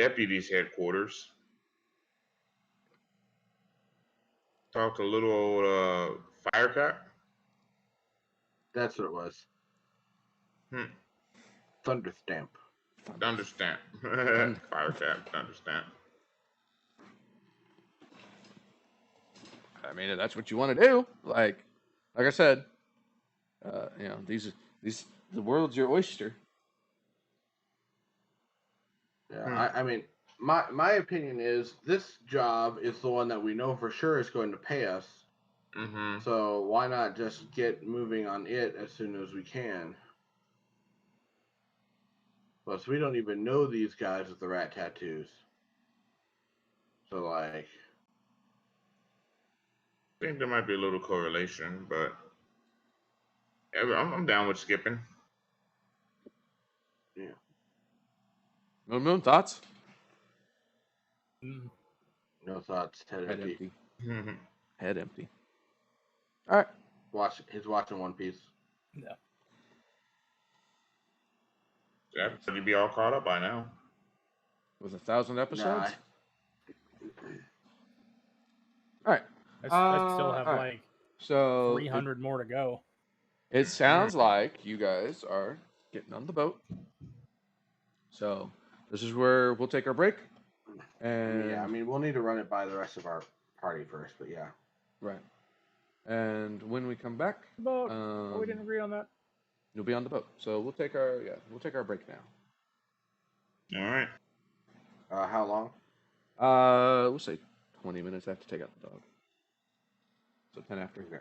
deputy's headquarters. Talk to little old Firecat. That's what it was. Thunderstamp. Thunderstamp. Firecat. Thunderstamp. I mean, if that's what you want to do. Like I said, the world's your oyster. Yeah, I mean, my opinion is this job is the one that we know for sure is going to pay us. Mm-hmm. So why not just get moving on it as soon as we can? Plus, we don't even know these guys with the rat tattoos. So, like, I think there might be a little correlation, but I'm down with skipping. Yeah. Moon thoughts? No thoughts. Head empty. Head empty. All right. He's watching One Piece. No. That'd probably be all caught up by now. With 1,000 episodes? Nah. All right. I still have like 300 more to go. It sounds like you guys are getting on the boat. So this is where we'll take our break. And yeah, I mean, we'll need to run it by the rest of our party first, but yeah. Right. And when we come back, we didn't agree on that. You'll be on the boat. So we'll take our break now. All right. How long? We'll say 20 minutes. I have to take out the dog. So 10 after. Okay.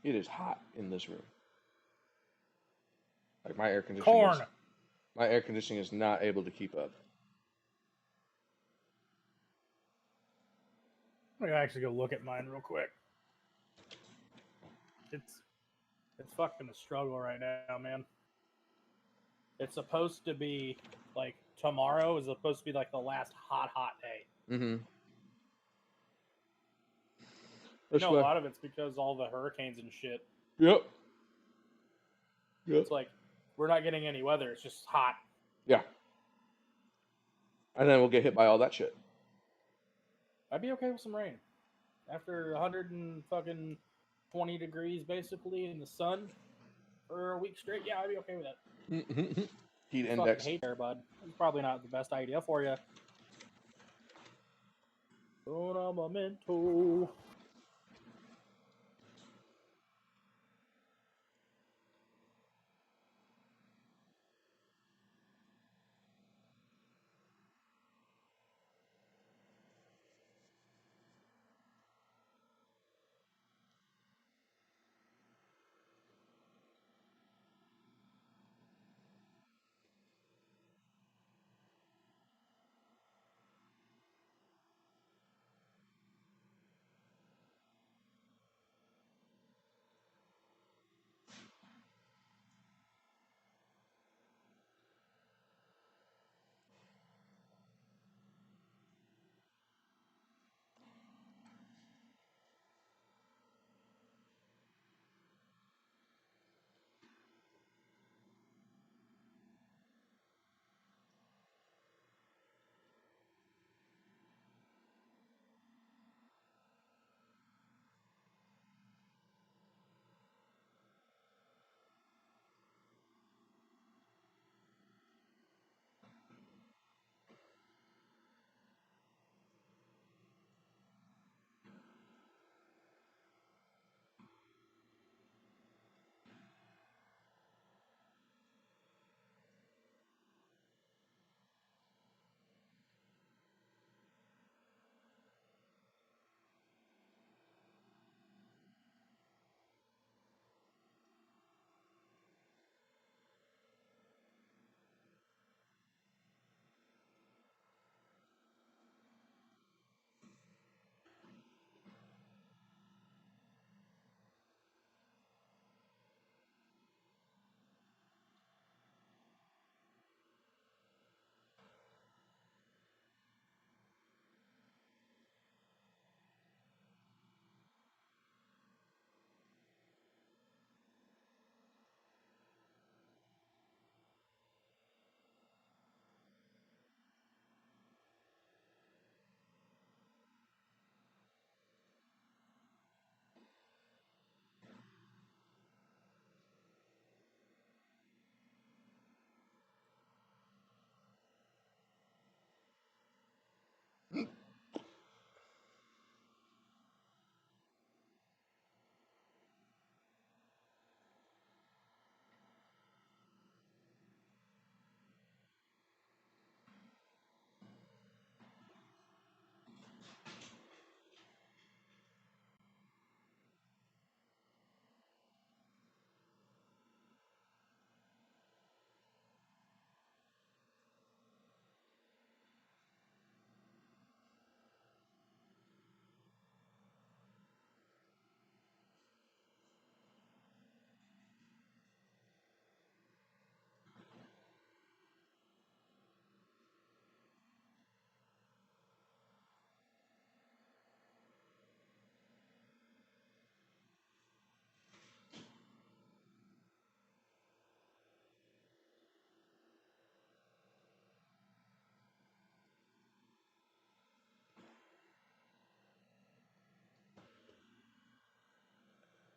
It is hot in this room. Like my air conditioning. Corn. My air conditioning is not able to keep up. I'm gonna actually go look at mine real quick. It's fucking a struggle right now, man. It's supposed to be like tomorrow is supposed to be like the last hot day. Mm-hmm. You know, a lot of it's because all the hurricanes and shit. Yep. It's like we're not getting any weather. It's just hot. Yeah. And then we'll get hit by all that shit. I'd be okay with some rain. After 120 degrees basically in the sun for a week straight, yeah, I'd be okay with that. Heat fucking index. hate there, bud. It's probably not the best idea for you. Una momento.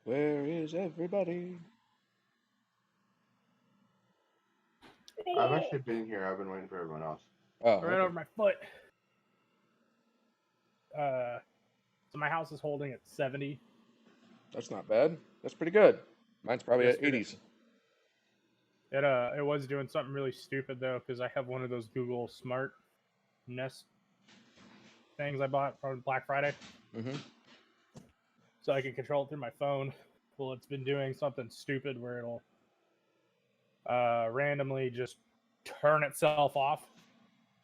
Where is everybody? I've actually been here. I've been waiting for everyone else. Oh, Right over my foot. So my house is holding at 70. That's not bad. That's pretty good. Mine's probably at Yesterday. 80s. It was doing something really stupid though, because I have one of those Google Smart Nest things I bought from Black Friday. Mm-hmm. So I can control it through my phone. Well, it's been doing something stupid where it'll randomly just turn itself off.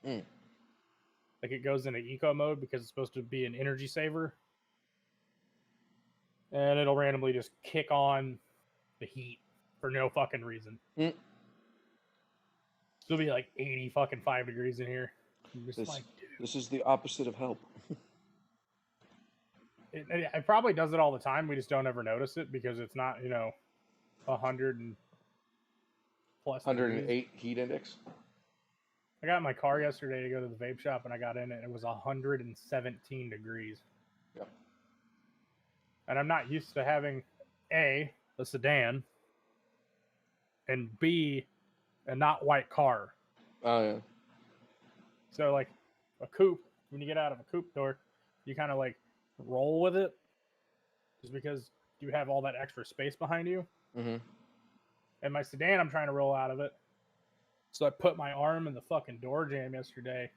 Mm. Like it goes into eco mode because it's supposed to be an energy saver. And it'll randomly just kick on the heat for no fucking reason. Mm. It'll be like 80 fucking 5 degrees in here. I'm just This, like, dude. this is the opposite of help. It probably does it all the time. We just don't ever notice it because it's not, 100 and plus 108 degrees. heat index. I got in my car yesterday to go to the vape shop, and I got in it, and it was 117 degrees. Yep. And I'm not used to having, A, a sedan, and B, a not white car. Oh, yeah. So, like, a coupe, when you get out of a coupe door, you kind of, like, roll with it just because you have all that extra space behind you. Mm-hmm. And my sedan, I'm trying to roll out of it. So I put my arm in the fucking door jamb yesterday.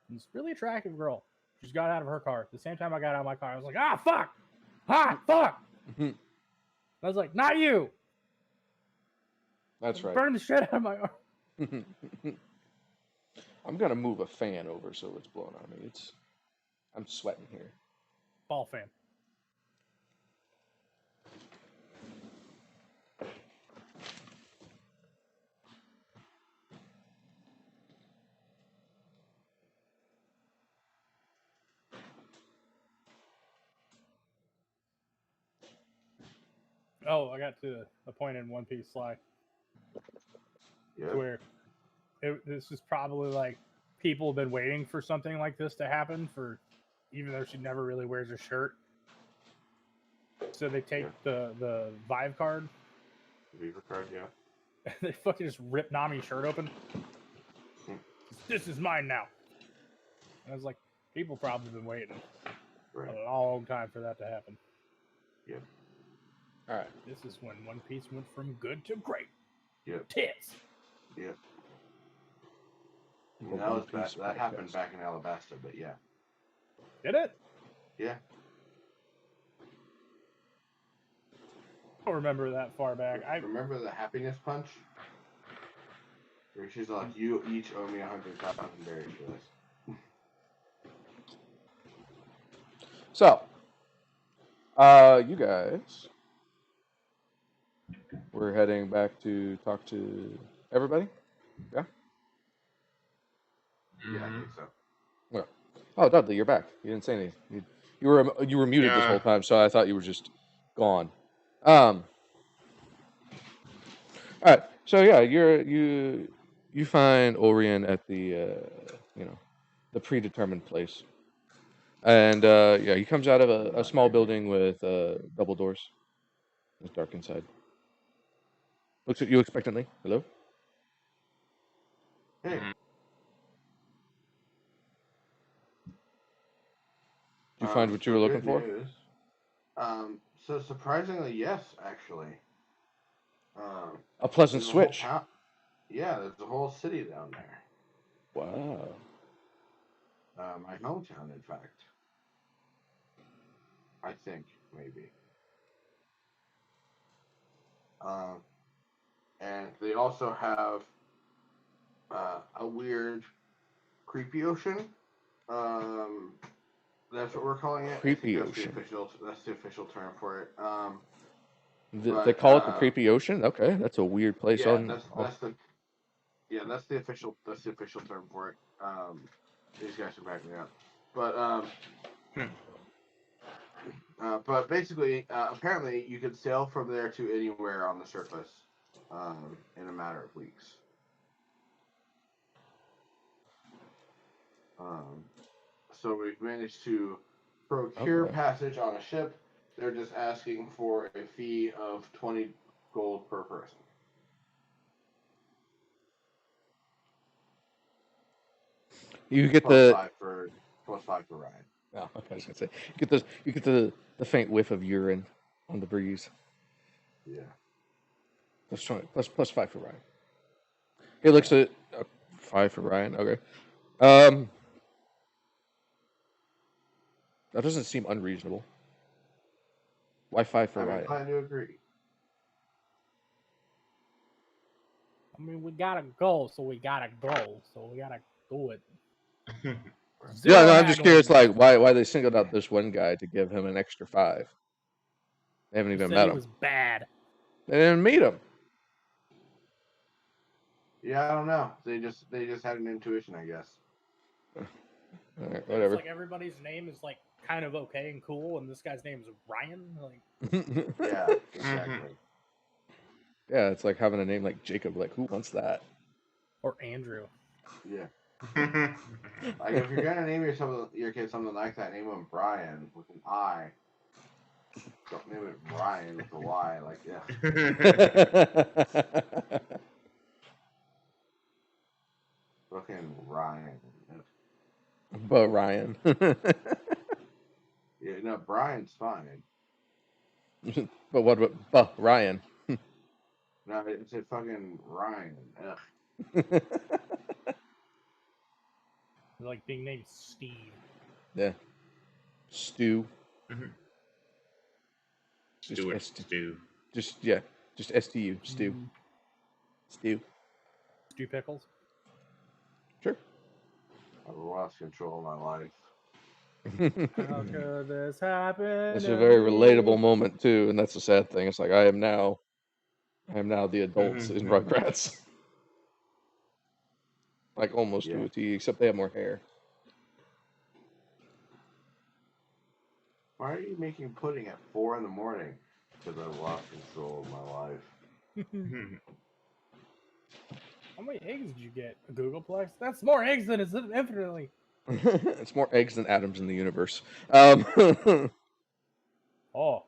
And this really attractive girl just got out of her car. At the same time I got out of my car, I was like, ah, fuck! Ah, fuck! Mm-hmm. I was like, not you! That's right. Burn the shit out of my arm. I'm gonna move a fan over so it's blowing on me. I'm sweating here. Ball fan. Oh, I got to the point in One Piece Sly Yeah. where this is probably like people have been waiting for something like this to happen for, even though she never really wears a shirt. So they take the Vive card. Beaver card, yeah. And they fucking just rip Nami's shirt open. This is mine now. And I was like, people probably been waiting Right. a long time for that to happen. Yeah. All right. This is when One Piece went from good to great. Yep. Tits. Yep. The That One was back, Piece that happened podcast. back in Alabasta, but yeah. Did it? Yeah. I don't remember that far back. I remember the happiness punch? Where she's like, you each owe me 100,000 berries for this. So, you guys, we're heading back to talk to everybody. Yeah. Yeah, I think so. Well, oh, Dudley, you're back. You didn't say anything. You were muted this Yeah. whole time, so I thought you were just gone. All right. So yeah, you find Orion at the the predetermined place, and yeah, he comes out of a small building with double doors. It's dark inside. Looks at you expectantly. Hello. Hey, Did you find what you were looking for? News. So surprisingly, yes, actually. A pleasant there's a whole switch. yeah, there's a whole city down there. Wow. My hometown, in fact. I think, maybe. And they also have a weird, creepy ocean. That's what we're calling it. Creepy I think ocean. That's the official term for it. They call it the creepy ocean. Okay, that's a weird place. Yeah, that's the official term for it. These guys can back me up, but basically, apparently, you could sail from there to anywhere on the surface in a matter of weeks. So we've managed to procure passage on a ship. They're just asking for a fee of 20 gold per person. You get plus five for ride. Oh, okay, I was gonna say you get the faint whiff of urine on the breeze. Yeah. Plus 20, plus 5 for Ryan. He looks at 5 for Ryan. Okay. That doesn't seem unreasonable. Wi-Fi for I'm Ryan. inclined to agree. I mean, we gotta go, so we gotta go, so we gotta do it. Yeah, Zero no, I'm just curious, haggling. like, why they singled out this one guy to give him an extra 5. They haven't Who even said met he him. was bad. They didn't meet him. Yeah, I don't know. They just had an intuition, I guess. All right, It's whatever. like everybody's name is like kind of okay and cool, and this guy's name is Ryan. Like, Yeah, exactly. Yeah, it's like having a name like Jacob. Like, who wants that? or Andrew. Yeah. Like if you're gonna name your kid something like that, name him Brian with an I. Don't name it Ryan with a Y. Like, yeah. Fucking Ryan. But Ryan. Yeah, no, Brian's fine. But what about Ryan? No, it's a fucking Ryan. Ugh. Like being named Steve. Yeah. Stew. Stewart, Just Stew. Just STU. Stew. Stew. Stew Pickles. Sure. I've lost control of my life. How could this happen? It's to a very me? relatable moment too, and that's the sad thing. It's like I am now the adults in Rugrats. Like almost to Yeah. a T, except they have more hair. Why are you making pudding at 4 in the morning? Because I've lost control of my life. How many eggs did you get? A Googleplex? That's more eggs than is infinitely. It's more eggs than atoms in the universe. Oh,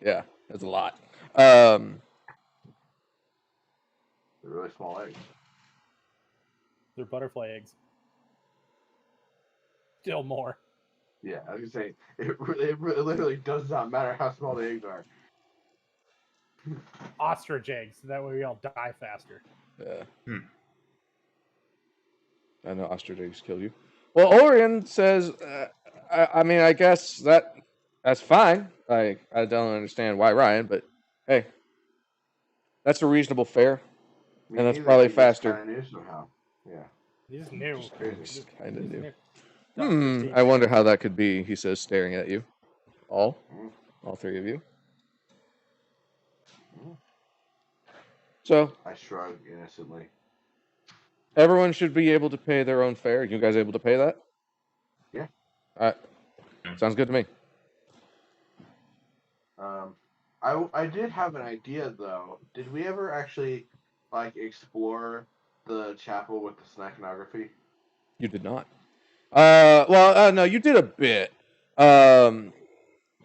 Yeah, that's a lot. They're really small eggs. they're butterfly eggs. Still more. Yeah, I was gonna say it literally does not matter how small the eggs are. Ostrich eggs. That way we all die faster. Yeah. I know ostrich eggs kill you. Well, Orion says, I mean, I guess that's fine. I don't understand why Ryan, but hey, that's a reasonable fare. Me And that's neither, probably he just faster. kinda knew somehow. Yeah. He's new. Just crazy. Just kind of He's new. new. I wonder how that could be, he says, staring at you. All 3 of you. So, I shrug innocently. everyone should be able to pay their own fare. You guys able to pay that? Yeah. All right. Sounds good to me. I did have an idea though. Did we ever actually explore the chapel with the snacknography? You did not. No, you did a bit.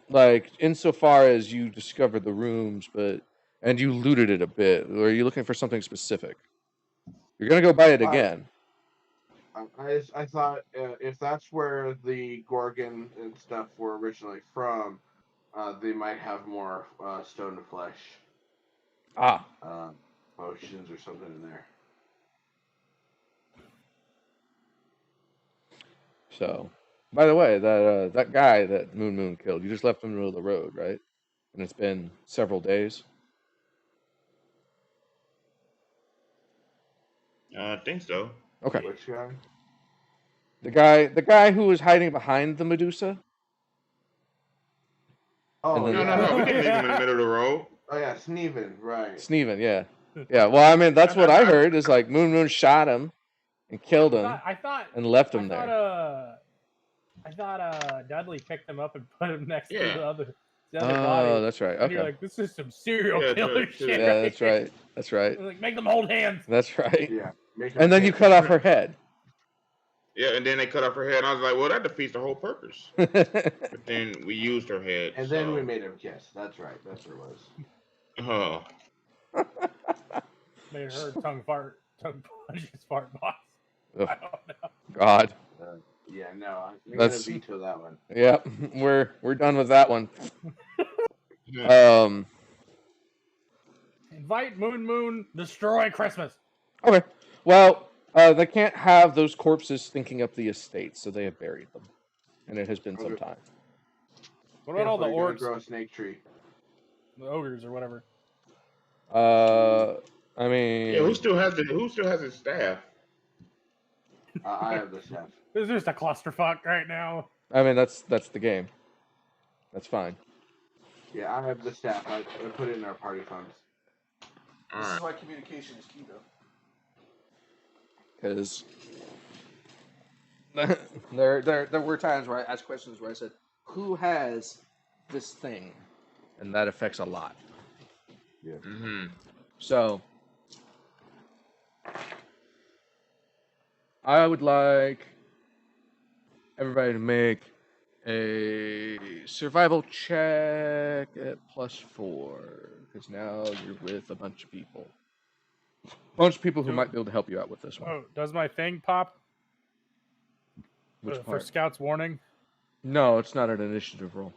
Like insofar as you discovered the rooms, and you looted it a bit. Or are you looking for something specific? You're gonna go buy it again. I thought if that's where the Gorgon and stuff were originally from, they might have more stone to flesh. Potions or something in there. So, by the way, that guy that Moon killed, you just left him in the middle of the road, right? And it's been several days. I think so. Okay. Which guy? The guy who was hiding behind the Medusa. Oh, And then- No. We didn't leave him in the middle of the road. Oh yeah, Sneven, right. Sneven, yeah. Yeah, well, I mean, that's what I heard, is like Moon shot him and killed him I thought and left him there. I thought Dudley picked him up and put him next to Yeah. the other Oh, body. that's right. And you're Okay. like, this is some serial Yeah, killer true. shit. Yeah, that's right. That's right. Like, make them hold hands. That's right. Yeah. And then you cut off her head. Yeah, and then they cut off her head, and I was like, well, that defeats the whole purpose. But then we used her head. And then we made him kiss. That's right. That's what it was. Oh. Made her tongue punch his fart box. Ugh. I don't know. God. Yeah, no, I'm That's- gonna veto that one. Yep, we're done with that one. Invite Moon, destroy Christmas. Okay. Well, they can't have those corpses stinking up the estate, so they have buried them, and it has been some Okay. time. What about all the Careful, you're gonna orcs, grow a snake tree. the ogres, or whatever? I mean, Yeah, who still has his staff? I have the staff. It's just a clusterfuck right now. I mean that's the game. That's fine. Yeah, I have the staff. I put it in our party funds. All This right. is why communication is key, though. Because there were times where I asked questions where I said, "Who has this thing?" and that affects a lot. Yeah. Mm-hmm. So I would like everybody to make a survival check at +4, because now you're with a bunch of people. Bunch of people who Do- might be able to help you out with this one. Oh, does my thing pop Which for part? Scout's warning? No, it's not an initiative roll.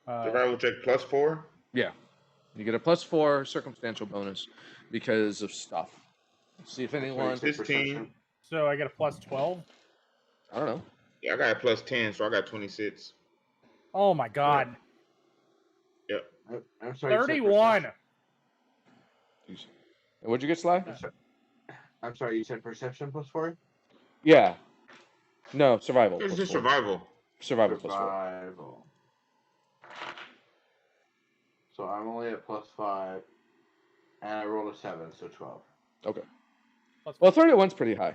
Survival check +4. Yeah. You get a +4 circumstantial bonus because of stuff. Let's see if anyone. 16. So I get a +12. I don't know. Yeah, I got a +10, so I got 26. Oh my god. Yep. I'm sorry. you said 31. Jeez. And what'd you get, Sly? I'm sorry. You said perception +4. Yeah. No, survival. It's just +4. survival. Survival +4. Survival. So I'm only at +5, and I rolled a 7, so 12. Okay. Plus Well, 31's pretty high.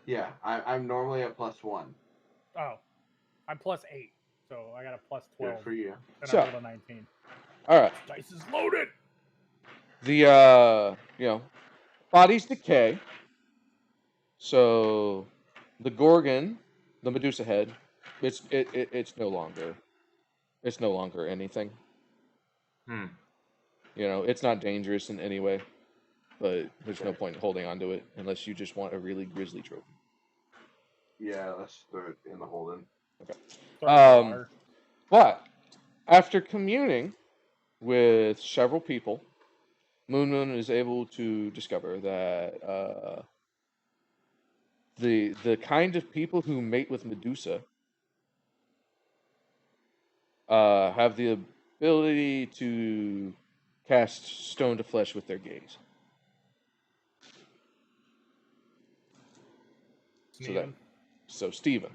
Yeah, I'm normally at +1. Oh, I'm +8, so I got a +12. Good for you. And So- I rolled a 19. All right. Dice is loaded. The bodies decay. So the Gorgon, the Medusa head, it's no longer anything. Hmm. It's not dangerous in any way, but there's no point in holding on to it unless you just want a really grisly trophy. Yeah, let's throw it in the Holden. Throw it in the water. But after communing with several people, Moon is able to discover that the kind of people who mate with Medusa have the ability to cast stone to flesh with their gaze. Sneezing. So Steven,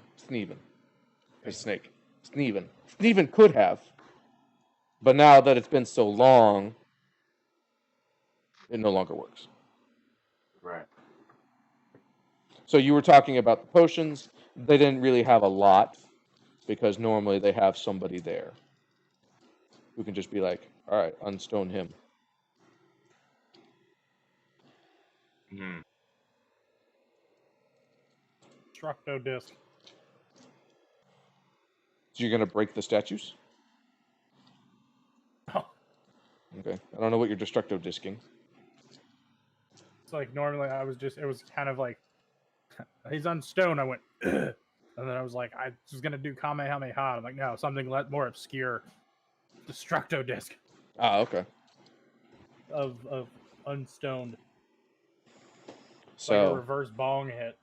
the snake, Steven could have, but now that it's been so long, it no longer works. Right. So you were talking about the potions. They didn't really have a lot because normally they have somebody there who can just be like, all right, unstone him. Hmm. Structo disc. So you're going to break the statues? Oh, Okay. I don't know what you're destructo disking. it's like normally it was kind of like, he's on stone. I went, and then I was like, I was going to do Kamehameha. I'm like, no, something more obscure. Destructo disc Ah, okay. of unstoned. It's So, like a reverse bong hit.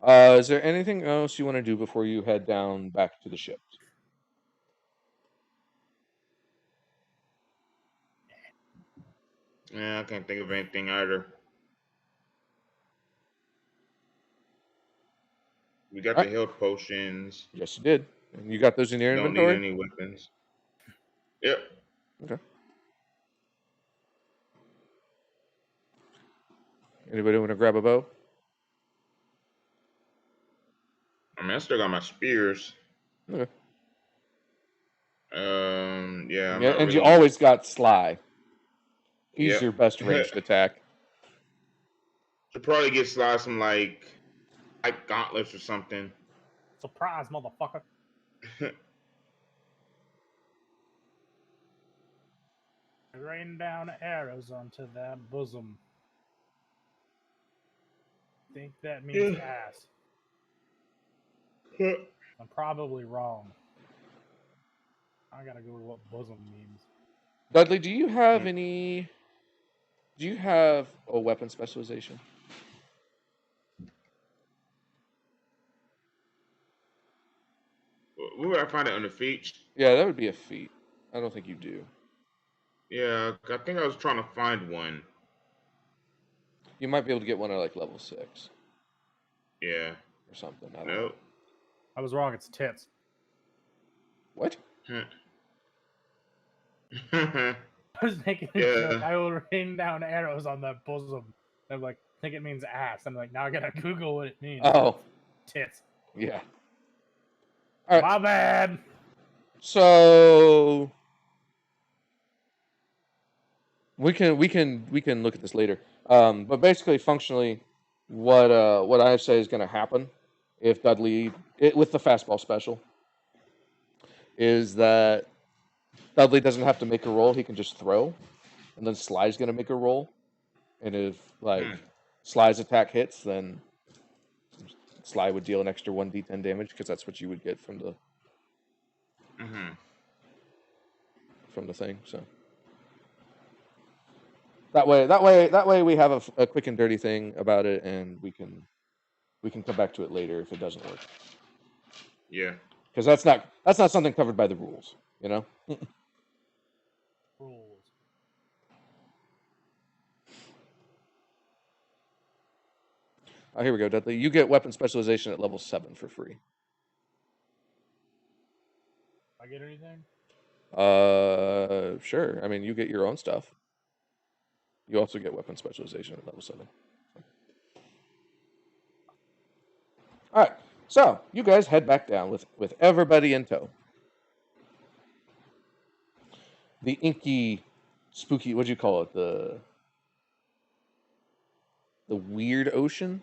is there anything else you want to do before you head down back to the ship? Yeah, I can't think of anything either. We got the Alright. health potions. Yes, you did. And you got those in your Don't need inventory? any weapons. Yep. Okay. Anybody want to grab a bow? I mean, I still got my spears. Okay. Yeah. I'm Yeah, not and you really- always got Sly. He's Yep. your best ranged attack. Should probably get Sly some like gauntlets or something. Surprise, motherfucker. Rain down arrows onto that bosom. Think that means Yeah. ass. I'm probably wrong. I gotta go with what bosom means. Dudley, do you have any? Do you have a weapon specialization? Hopefully, I find it on the feet. Yeah, that would be a feat. I don't think you do. Yeah, I think I was trying to find one. You might be able to get one at like level 6 Yeah. or something. I don't know. Nope. I was wrong. It's tits. What? I was making a Yeah. joke. I will rain down arrows on that bosom. I'm like, I think it means ass. I'm like, now I gotta Google what it means. Oh, Tits. yeah. All right. My bad. So we can look at this later. But basically, functionally, what I say is going to happen if Dudley with the fastball special is that Dudley doesn't have to make a roll; he can just throw, and then Sly's going to make a roll, and if Sly's attack hits, then Sly would deal an extra 1d10 damage because that's what you would get from the thing. So that way we have a quick and dirty thing about it, and we can come back to it later if it doesn't work. Yeah. Because that's not something covered by the rules, you know. Rules. Oh, here we go, Dudley. You get weapon specialization at level 7 for free. I get anything? Sure. I mean, you get your own stuff. You also get weapon specialization at level 7. All right. So you guys head back down with everybody in tow. The inky, spooky. What'd you call it? The weird ocean.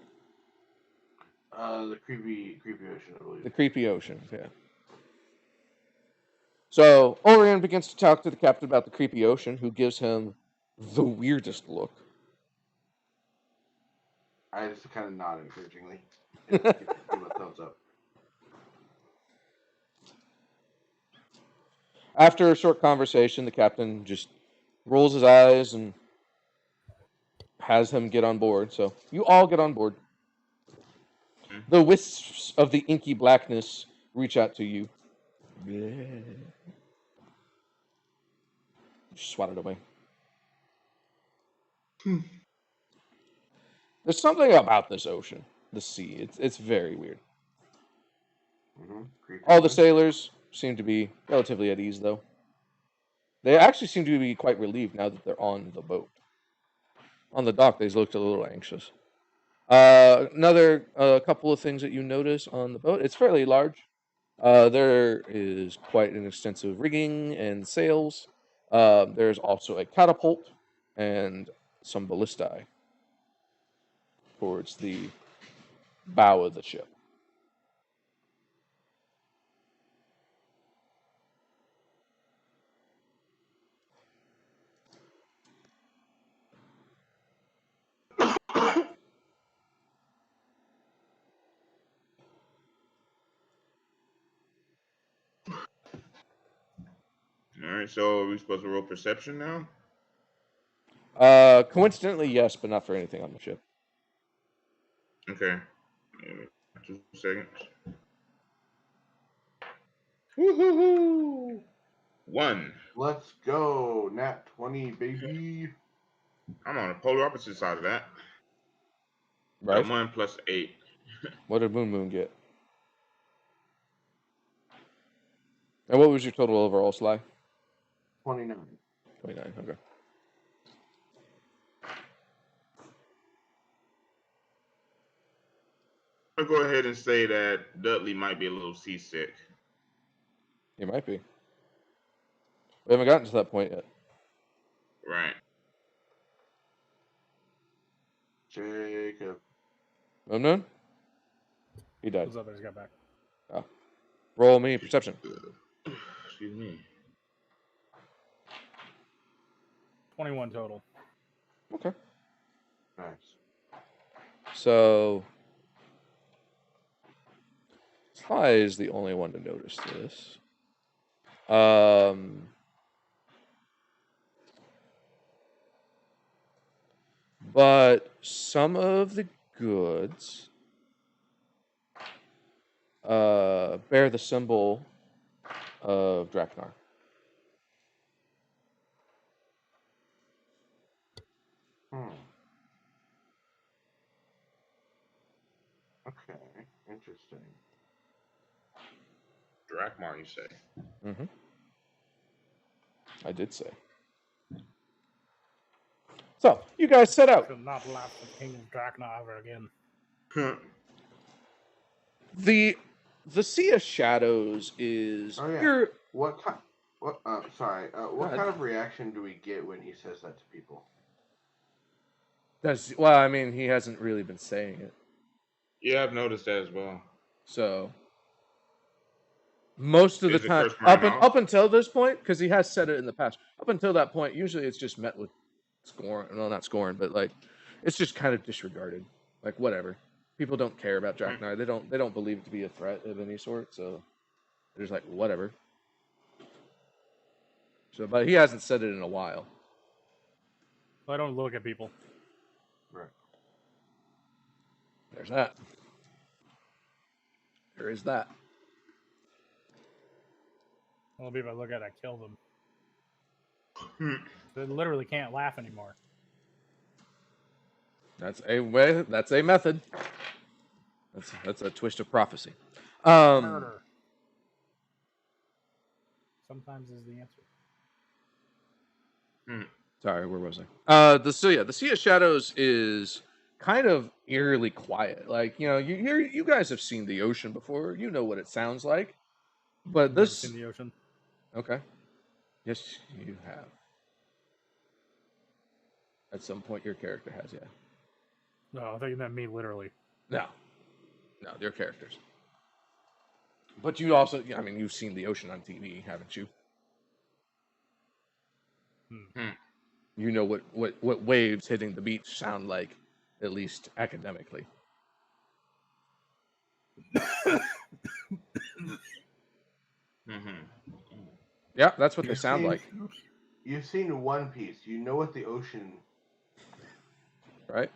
The creepy ocean, I believe. The creepy ocean. Yeah. So Orion begins to talk to the captain about the creepy ocean, who gives him the weirdest look. I just kind of nod encouragingly. Give a thumbs up. After a short conversation, the captain just rolls his eyes and has him get on board. So you all get on board. The wisps of the inky blackness reach out to you. Swat it away. There's something about this ocean, the sea. It's very weird. All the sailors seem to be relatively at ease, though. They actually seem to be quite relieved now that they're on the boat. On the dock, they looked a little anxious. Another couple of things that you notice on the boat. It's fairly large. There is quite an extensive rigging and sails. There's also a catapult and some ballistae towards the bow of the ship. All right. So are we supposed to roll perception now? Coincidentally, yes, but not for anything on the ship. Okay. 2 seconds. Woohoo! 1. Let's go, Nat 20, baby. I'm on the polar opposite side of that. Right. 1 plus 8. What did Moon get? And what was your total overall, Sly? 29. 29, okay. I'm going to go ahead and say that Dudley might be a little seasick. You might be. We haven't gotten to that point yet. Right. Jacob. Moon? He died. Those others got back. Oh. Roll me perception. Excuse me. 21 total. Okay. Nice. So Sly is the only one to notice this. But some of the goods bear the symbol of Draknar. Okay, interesting. Drakmar, you say? Mm-hmm. I did say. So, you guys set out. Should not laugh at the King of Drakna ever again. The Sea of Shadows is Oh yeah. you're What kind? What? Sorry. What ahead. kind of reaction do we get when he says that to people? well, I mean, he hasn't really been saying it. Yeah, I've noticed that as well. So most of the Is it time, first round off? up until this point, because he has said it in the past, up until that point, usually it's just met with scorn. Well, not scorn, but like it's just kind of disregarded. Like whatever. People don't care about Draknar. They don't believe it to be a threat of any sort. So they're just like whatever. So, but he hasn't said it in a while. I don't look at people. Right. There's that. There is that. All the people I look at, I kill them. They literally can't laugh anymore. That's a way. That's a method. That's a twist of prophecy. Murder. Sometimes is the answer. Sorry, where was I? The Sea of Shadows is kind of eerily quiet. Like you guys have seen the ocean before. You know what it sounds like. But I've this never seen the ocean. Okay. Yes, you have. At some point, your character has, yeah. No, I thought you meant me literally. No, they're characters. But you also, I mean, you've seen the ocean on TV, haven't you? You know what waves hitting the beach sound like, at least academically. Yeah, that's what they sound like. You've seen One Piece. You know what the ocean. Right?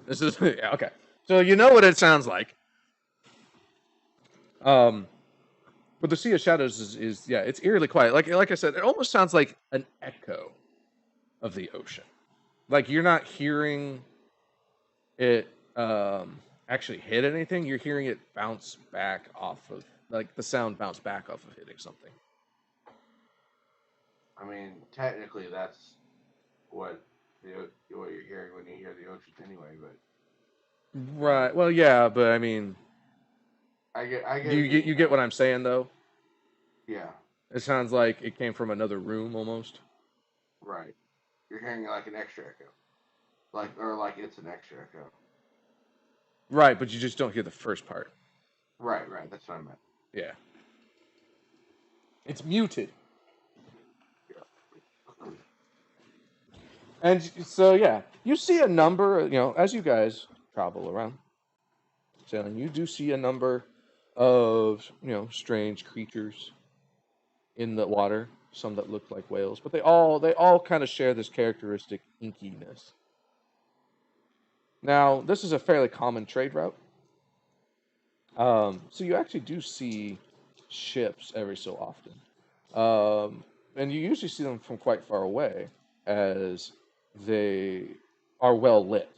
This is yeah, okay. So you know what it sounds like. But the Sea of Shadows is yeah, it's eerily quiet. Like I said, it almost sounds like an echo of the ocean. Like you're not hearing it actually hit anything. You're hearing it bounce back off of like the sound bounce back off of hitting something. I mean, technically, that's what you're hearing when you hear the ocean anyway. But Right. Well, yeah, but I mean, I get. you get what I'm saying though. Yeah. It sounds like it came from another room almost. Right. You're hearing like an extra echo, like it's an extra echo. Right, but you just don't hear the first part. Right. That's what I meant. Yeah. It's muted. Yeah. And so, yeah, you see a number, as you guys travel around sailing, you do see a number of, strange creatures in the water, some that look like whales, but they all kind of share this characteristic inkiness. Now, this is a fairly common trade route. So you actually do see ships every so often. And you usually see them from quite far away, as they are well lit.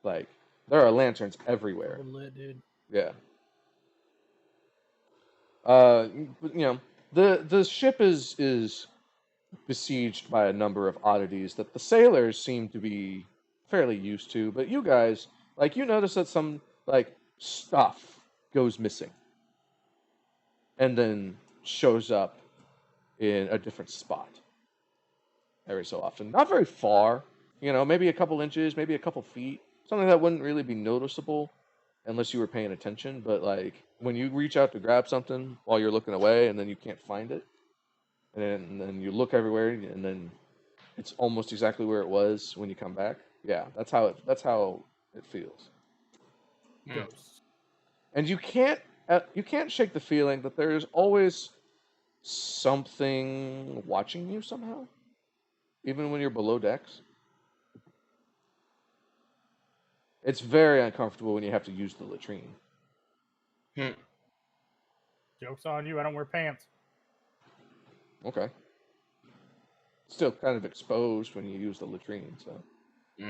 Like, there are lanterns everywhere. Well lit, dude. Yeah. The ship is besieged by a number of oddities that the sailors seem to be fairly used to, but you guys, like, you notice that some, like, stuff goes missing and then shows up in a different spot every so often. Not very far, maybe a couple inches, maybe a couple feet, something that wouldn't really be noticeable unless you were paying attention, but, like, when you reach out to grab something while you're looking away and then you can't find it, and then you look everywhere and then it's almost exactly where it was when you come back. Yeah, that's how it feels. Ghosts. And you can't shake the feeling that there's always something watching you somehow, even when you're below decks. It's very uncomfortable when you have to use the latrine. Joke's on you. I don't wear pants. Okay. Still kind of exposed when you use the latrine, so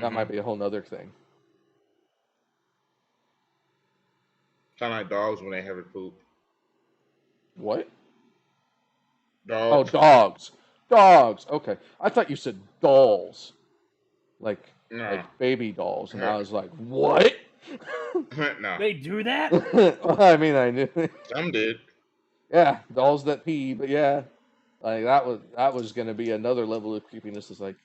that might be a whole nother thing. Kind of like dogs when they have it poop. What? Dogs. Oh, dogs. Dogs. Okay. I thought you said dolls. Like baby dolls. And I was like, what? No. They do that? Well, I mean, I knew. Some did. Yeah, dolls that pee, but yeah. Like that was gonna be another level of creepiness. Is like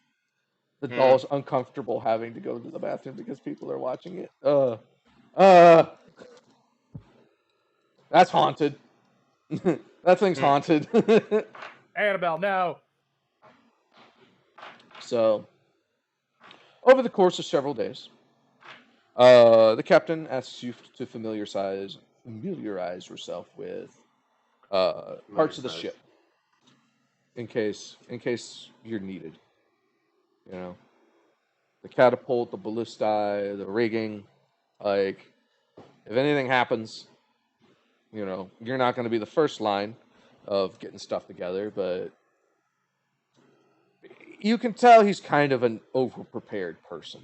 the doll's uncomfortable having to go to the bathroom because people are watching it. That's haunted. That thing's haunted. Annabelle, no. So, over the course of several days, the captain asks you to familiarize yourself with parts of the ship in case you're needed. You know, the catapult, the ballistae, the rigging. Like, if anything happens, you know, you're not going to be the first line of getting stuff together, but you can tell he's kind of an over-prepared person.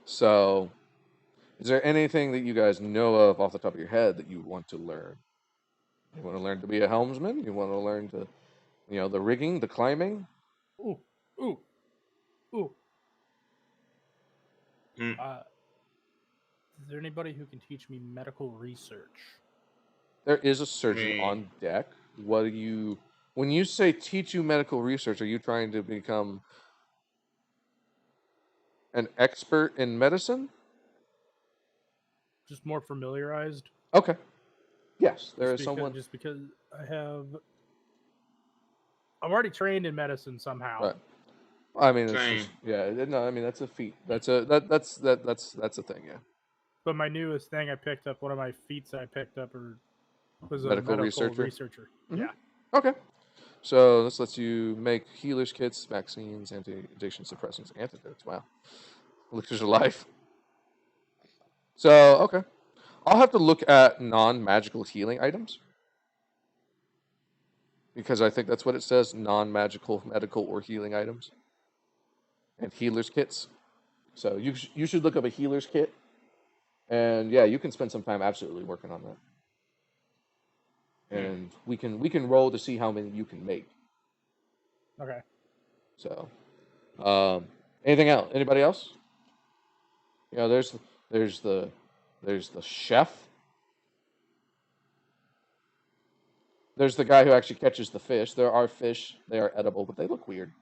So, is there anything that you guys know of off the top of your head that you want to learn? You want to learn to be a helmsman? You want to learn to, you know, the rigging, the climbing? Ooh. Is there anybody who can teach me medical research? There is a surgeon on deck. What do you... When you say teach you medical research, are you trying to become an expert in medicine? Just more familiarized. Okay. Yes, there is someone... Just because I'm already trained in medicine somehow. Right. I mean, it's just, yeah. No, I mean that's a feat. That's a thing. Yeah. But my newest thing I picked up, one of my feats I picked up, was a Medical medical researcher. Mm-hmm. Yeah. Okay. So this lets you make healers kits, vaccines, anti-addiction suppressants, antidotes. Wow. Elixirs of life. So okay, I'll have to look at non-magical healing items because I think that's what it says: non-magical, medical, or healing items. And healers kits. So you should look up a healers kit, and yeah, you can spend some time absolutely working on that. And we can roll to see how many you can make. Okay. So, anything else? Anybody else? You know, there's the chef. There's the guy who actually catches the fish. There are fish. They are edible, but they look weird.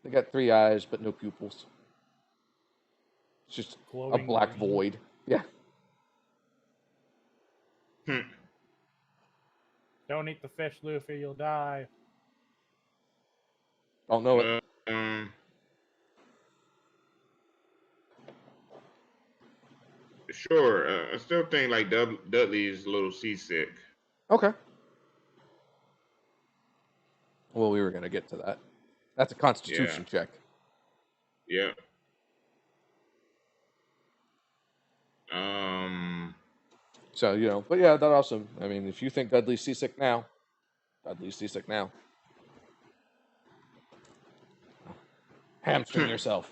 They got 3 eyes, but no pupils. It's just glowing a black void. Yeah. Don't eat the fish, Luffy. You'll die. Don't know it. Sure. I still think like Dudley is a little seasick. Okay. Well, we were gonna get to that. That's a Constitution check. Yeah. So, you know, but yeah, that also, I mean, if you think Dudley's seasick now, Dudley's seasick now. Hamstring yourself.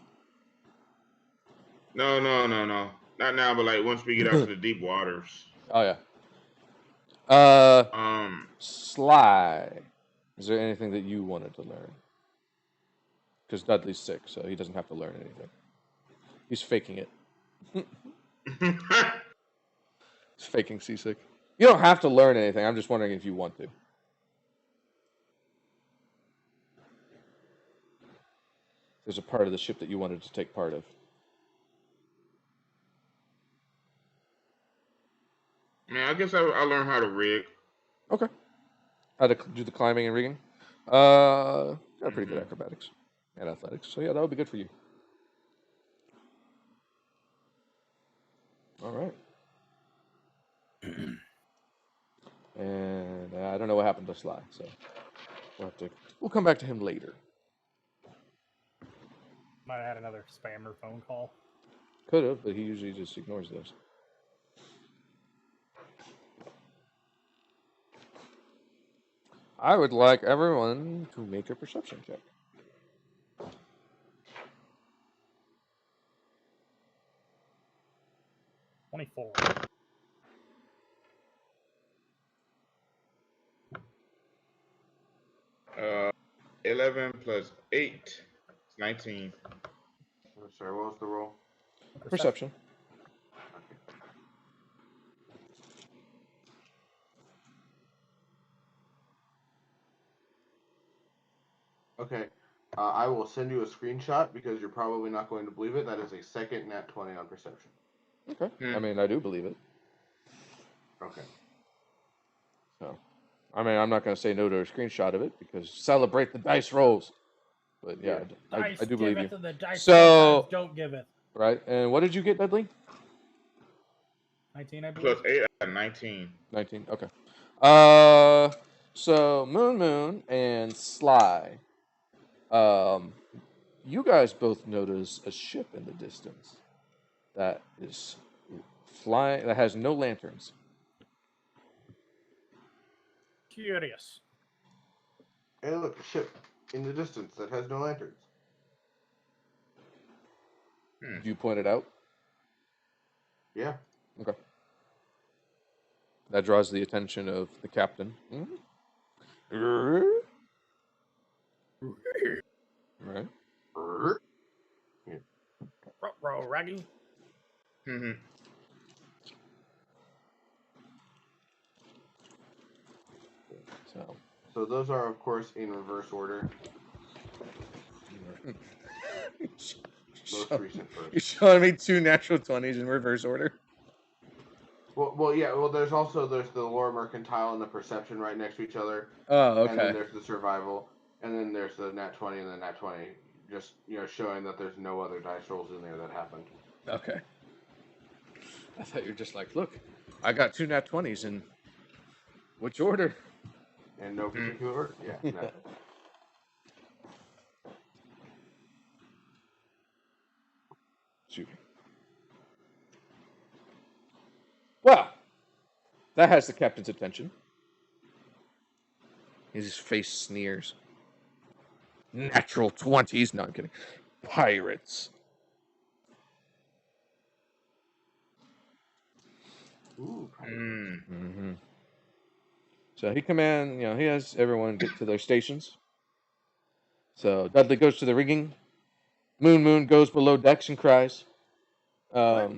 No. Not now, but like once we get out to the deep waters. Oh yeah. Sly. Is there anything that you wanted to learn? Because Dudley's sick, so he doesn't have to learn anything. He's faking it. He's faking seasick. You don't have to learn anything. I'm just wondering if you want to. There's a part of the ship that you wanted to take part of. Man, I guess I'll learn how to rig. Okay. How to do the climbing and rigging? Got pretty good acrobatics and athletics. So yeah, that would be good for you. All right. And I don't know what happened to Sly, so we'll come back to him later. Might have had another spammer phone call. Could have, but he usually just ignores those. I would like everyone to make a perception check. $24. 11 plus 8 is 19. Sorry, what was the roll? Perception. Okay. I will send you a screenshot because you're probably not going to believe it. That is a second nat 20 on perception. Okay. I mean, I do believe it. Okay. So, I mean, I'm not going to say no to a screenshot of it because celebrate the dice rolls. But yeah, I do believe you. The dice So, don't give it. Right. And what did you get, Dudley? 19, I believe. Plus 8, I got 19. 19. Okay. So Moon and Sly, you guys both notice a ship in the distance that is flying, that has no lanterns. Curious. Hey, look, a ship in the distance that has no lanterns. Do you point it out? Yeah. Okay. That draws the attention of the captain. Right. Raggy. Mm-hmm. So those are, of course, in reverse order. Most recent first. You're showing me 2 natural 20s in reverse order. Well, yeah. Well, there's the lore mercantile and the perception right next to each other. Oh, okay. And then there's the survival, and then there's the nat 20 and the nat 20. Just showing that there's no other dice rolls in there that happened. Okay. I thought you were just like, look, I got 2 nat 20s in which order? And no particular order. Yeah. No. Shoot. Well, that has the captain's attention. His face sneers. Natural 20s. No, I'm kidding. Pirates. Ooh. Mm-hmm. So he he has everyone get to their stations. So Dudley goes to the rigging. Moon goes below decks and cries. What?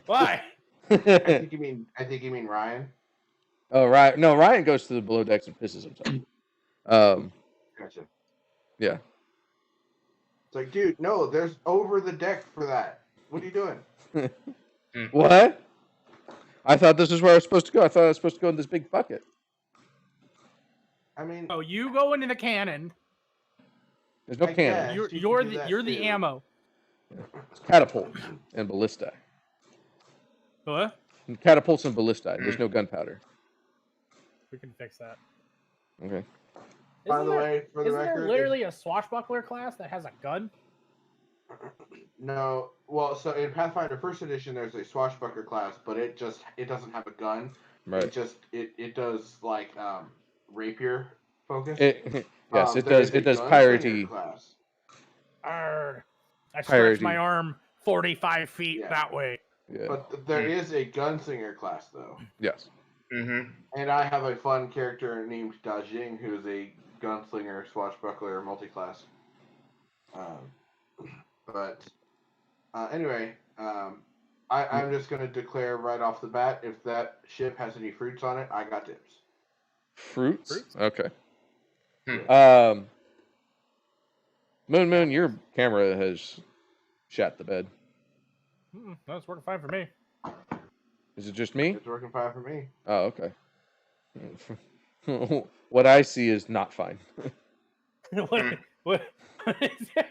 Why? I think you mean Ryan. Oh, right. No, Ryan goes to the below decks and pisses himself. Gotcha. Yeah. It's like, dude, no, there's over the deck for that. What are you doing? What? I thought this is where I was supposed to go. I thought I was supposed to go in this big bucket. I mean, Oh, you go into the cannon. There's no cannon. You're the ammo. Yeah. It's catapult and ballista. What? Catapults and ballista. There's no gunpowder. We can fix that. Okay. By the way, for the isn't record, there literally a swashbuckler class that has a gun? No. Well, so in Pathfinder First Edition, there's a swashbuckler class, but it doesn't have a gun. Right. It does like rapier focus. Yes, it does. It does piratey. Class. I stretch my arm 45 feet that way. Yeah. But there is a gunslinger class though. Yes. Mm-hmm. And I have a fun character named Da Jing, who's a gunslinger swashbuckler multi-class. Anyway, I'm just going to declare right off the bat, if that ship has any fruits on it, I got tips. Fruits? Okay. Moon, your camera has shat the bed. That's working fine for me. Is it just me? It's working fine for me. Oh, okay. What I see is not fine. What is it?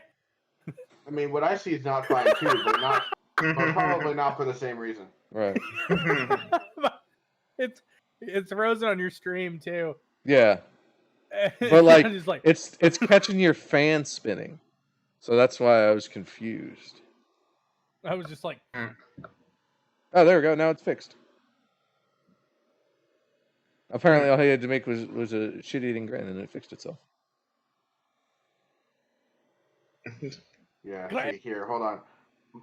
I mean, what I see is not fine too, but probably not for the same reason. Right. It's frozen on your stream too. Yeah. But it's catching your fan spinning. So that's why I was confused. I was just like, Oh, there we go. Now it's fixed. Apparently, all he had to make was a shit-eating grin, and it fixed itself. Yeah, Glad- see here, hold on.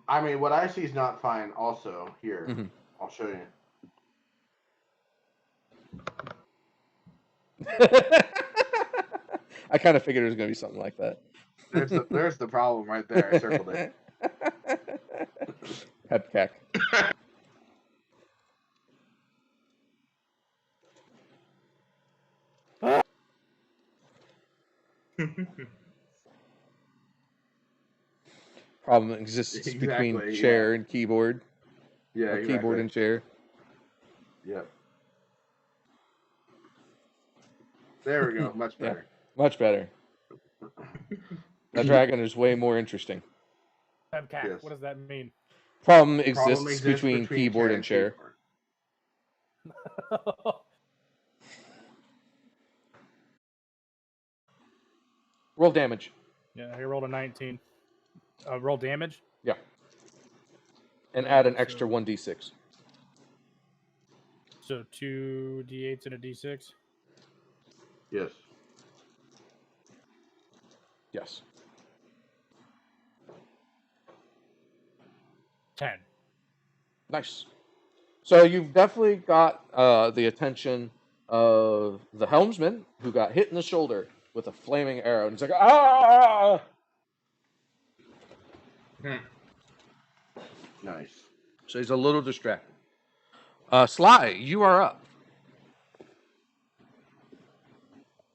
I mean, what I see is not fine. Also, here, Mhm. I'll show you. I kind of figured it was going to be something like that. There's the problem right there. I circled it. Hepcack. Problem exists between Exactly, chair yeah. and keyboard. Yeah, Or keyboard exactly. and chair. Yep. There we go. Much Yeah. better. Much better. That dragon is way more interesting. Hepcack. Yes. What does that mean? Problem exists between keyboard and chair. keyboard. Roll damage. Yeah, he rolled a 19. Roll damage. Yeah. And add an extra 1d6. So 2 d8s and a d6. Yes. Yes. 10. Nice. So you've definitely got the attention of the helmsman, who got hit in the shoulder with a flaming arrow. And he's like, ah! Nice. So he's a little distracted. Sly, you are up.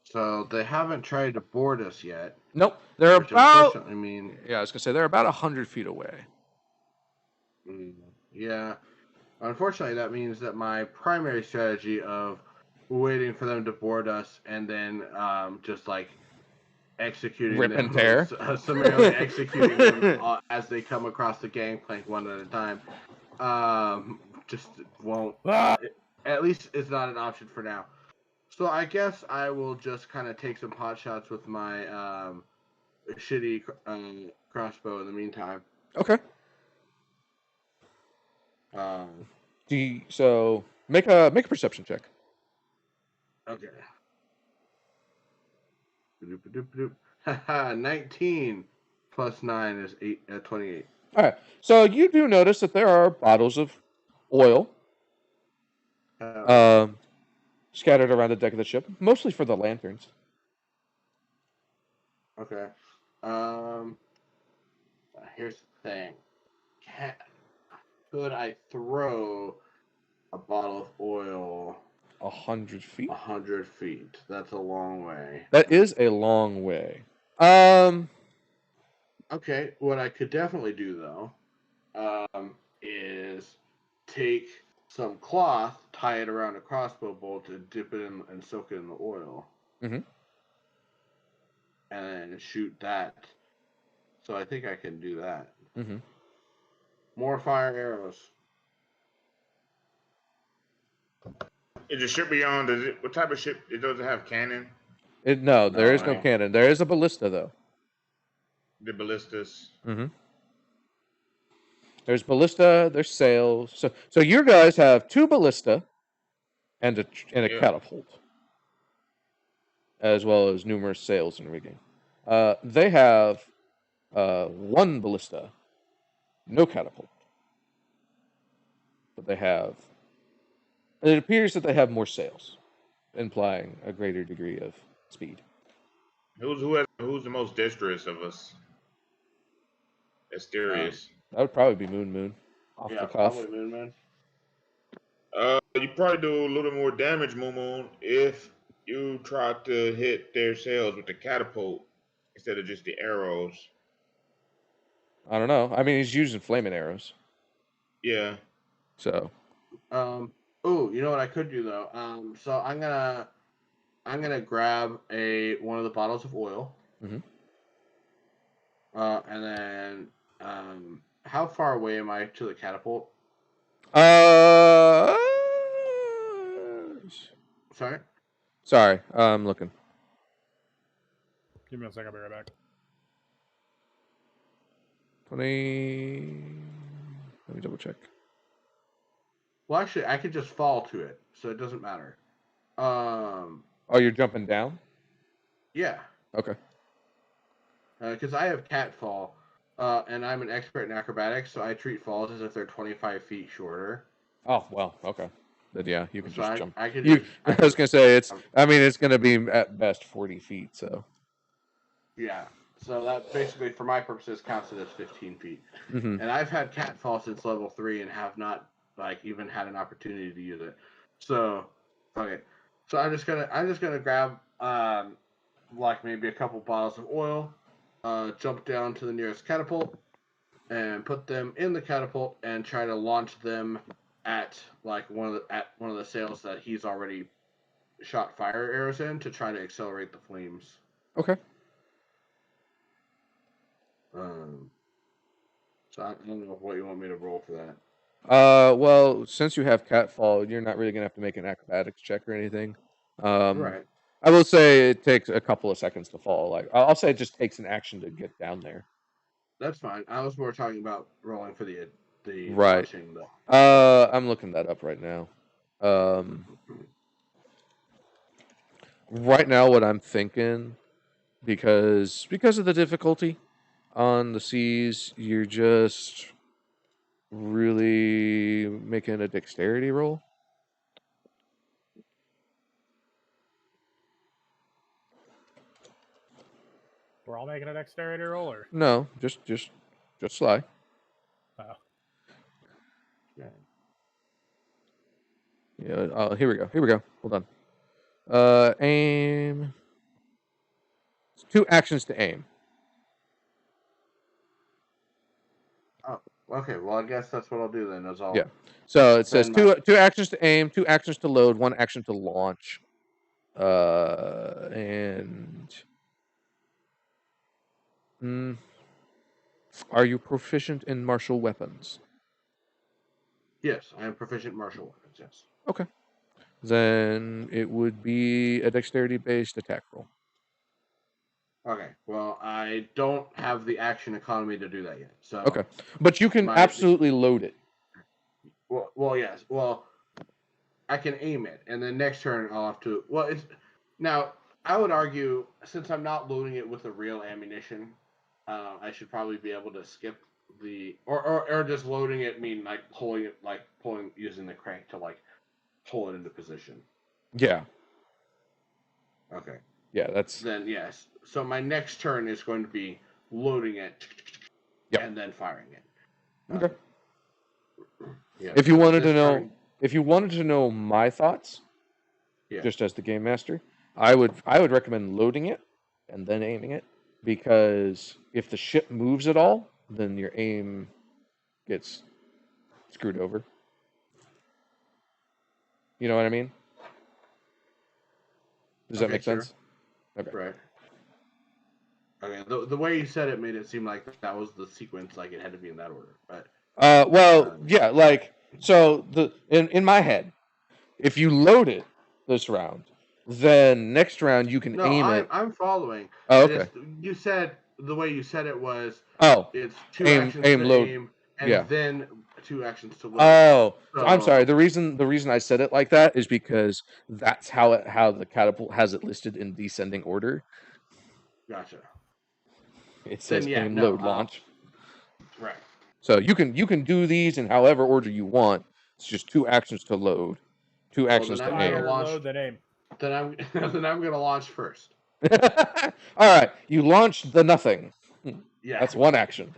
So they haven't tried to board us yet. Nope. They're Which about... unfortunately mean... Yeah, I was going to say, they're about 100 feet away. Yeah. Unfortunately, that means that my primary strategy of waiting for them to board us and then just like executing Rip them, and tear. summarily executing them as they come across the gangplank one at a time, just won't. At least it's not an option for now. So I guess I will just kind of take some pot shots with my shitty crossbow in the meantime. Okay. So make a perception check. Okay. 19 plus 9 is 28. All right. So you do notice that there are bottles of oil scattered around the deck of the ship, mostly for the lanterns. Okay. Here's the thing. Could I throw a bottle of oil 100 feet? 100 feet. That's a long way. That is a long way. Okay, what I could definitely do, though, is take some cloth, tie it around a crossbow bolt, and dip it in and soak it in the oil. Mm-hmm. And then shoot that. So I think I can do that. Mm-hmm. More fire arrows. Is the ship beyond? What type of ship? It doesn't have cannon. No, there is no cannon. There is a ballista, though. The ballistas. Mm-hmm. There's ballista. There's sails. So you guys have 2 ballista and a catapult, as well as numerous sails and rigging. They have 1 ballista, no catapult, but they have. It appears that they have more sails, implying a greater degree of speed. Who's the most dexterous of us? Mysterious. That would probably be Moon off the cuff. Probably Moon. You probably do a little more damage, Moon, if you try to hit their sails with the catapult instead of just the arrows. I don't know. I mean, he's using flaming arrows. Yeah. So. Oh, you know what I could do though? So I'm gonna grab one of the bottles of oil. Mm-hmm. And then how far away am I to the catapult? Sorry, I'm looking. Give me a second. I'll be right back. 20. Let me double check. Well, actually, I could just fall to it, so it doesn't matter. Oh, you're jumping down? Yeah. Okay. Because I have cat fall, and I'm an expert in acrobatics, so I treat falls as if they're 25 feet shorter. Oh, well, okay. But yeah, you can So just jump. I could You, just. I was gonna say it's gonna be at best 40 feet. So. Yeah. So that basically, for my purposes, counts it as 15 feet. Mm-hmm. And I've had cat fall since level 3 and have not even had an opportunity to use it. So, okay. So I'm just gonna grab maybe a couple bottles of oil, jump down to the nearest catapult, and put them in the catapult and try to launch them at one of the sails that he's already shot fire arrows in to try to accelerate the flames. Okay. So I don't know what you want me to roll for that. Well, since you have catfall, you're not really gonna have to make an acrobatics check or anything. Right. I will say it takes a couple of seconds to fall. Like I'll say it just takes an action to get down there. That's fine. I was more talking about rolling for the Right. launching the. I'm looking that up right now. Right now, what I'm thinking, because of the difficulty on the seas, you're just really making a dexterity roll. We're all making a dexterity roll, or No, just sly. oh. Yeah. Yeah. Here we go. Hold on. Aim. It's 2 actions to aim. Oh, okay. Well, I guess that's what I'll do then. Yeah. So it says spend two actions to aim, 2 actions to load, 1 action to launch. And are you proficient in martial weapons? Yes, I am proficient in martial weapons. Yes. Okay. Then it would be a dexterity-based attack roll. Okay. Well, I don't have the action economy to do that yet. So. Okay. But you can absolutely load it. Well, yes. Well, I can aim it, and then next turn I'll have to. Well, it's now. I would argue, since I'm not loading it with the real ammunition, I should probably be able to skip the or just loading it mean pulling using the crank to pull it into position. Yeah. Okay. Yeah, that's. Then yes. So my next turn is going to be loading it, and then firing it. Okay. Yeah. If you wanted to know my thoughts, just as the game master, I would recommend loading it and then aiming it, because if the ship moves at all, then your aim gets screwed over. You know what I mean? Does that make sense? Okay. Right. Okay. The way you said it made it seem like that was the sequence, like it had to be in that order. But. Yeah. So in my head, if you load it this round, then next round you can aim it. I'm following. Oh, okay. You said the way you said it was. Oh. It's 2 actions to load. aim, and then 2 actions to load. Oh, so I'm sorry. The reason I said it like that is because that's how the catapult has it listed in descending order. Gotcha. It says aim, load, launch. Right. So you can do these in however order you want. It's just 2 actions to load, 2 actions to aim. Load, then aim. Then I'm gonna launch first. All right, you launch the nothing. Yeah. That's 1 action.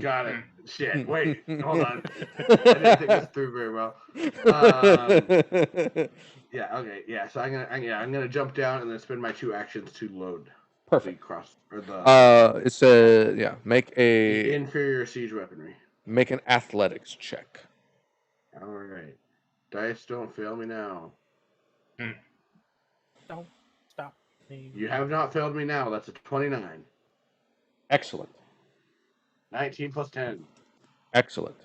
Got it. Shit. Wait. Hold on. I didn't think this through very well. Yeah. Okay. Yeah. So I'm gonna jump down and then spend my 2 actions to load. Perfect. It's make a inferior siege weaponry. Make an athletics check. All right. Dice, don't fail me now. Don't stop me. You have not failed me now. That's a 29. Excellent. 19 plus 10. Excellent.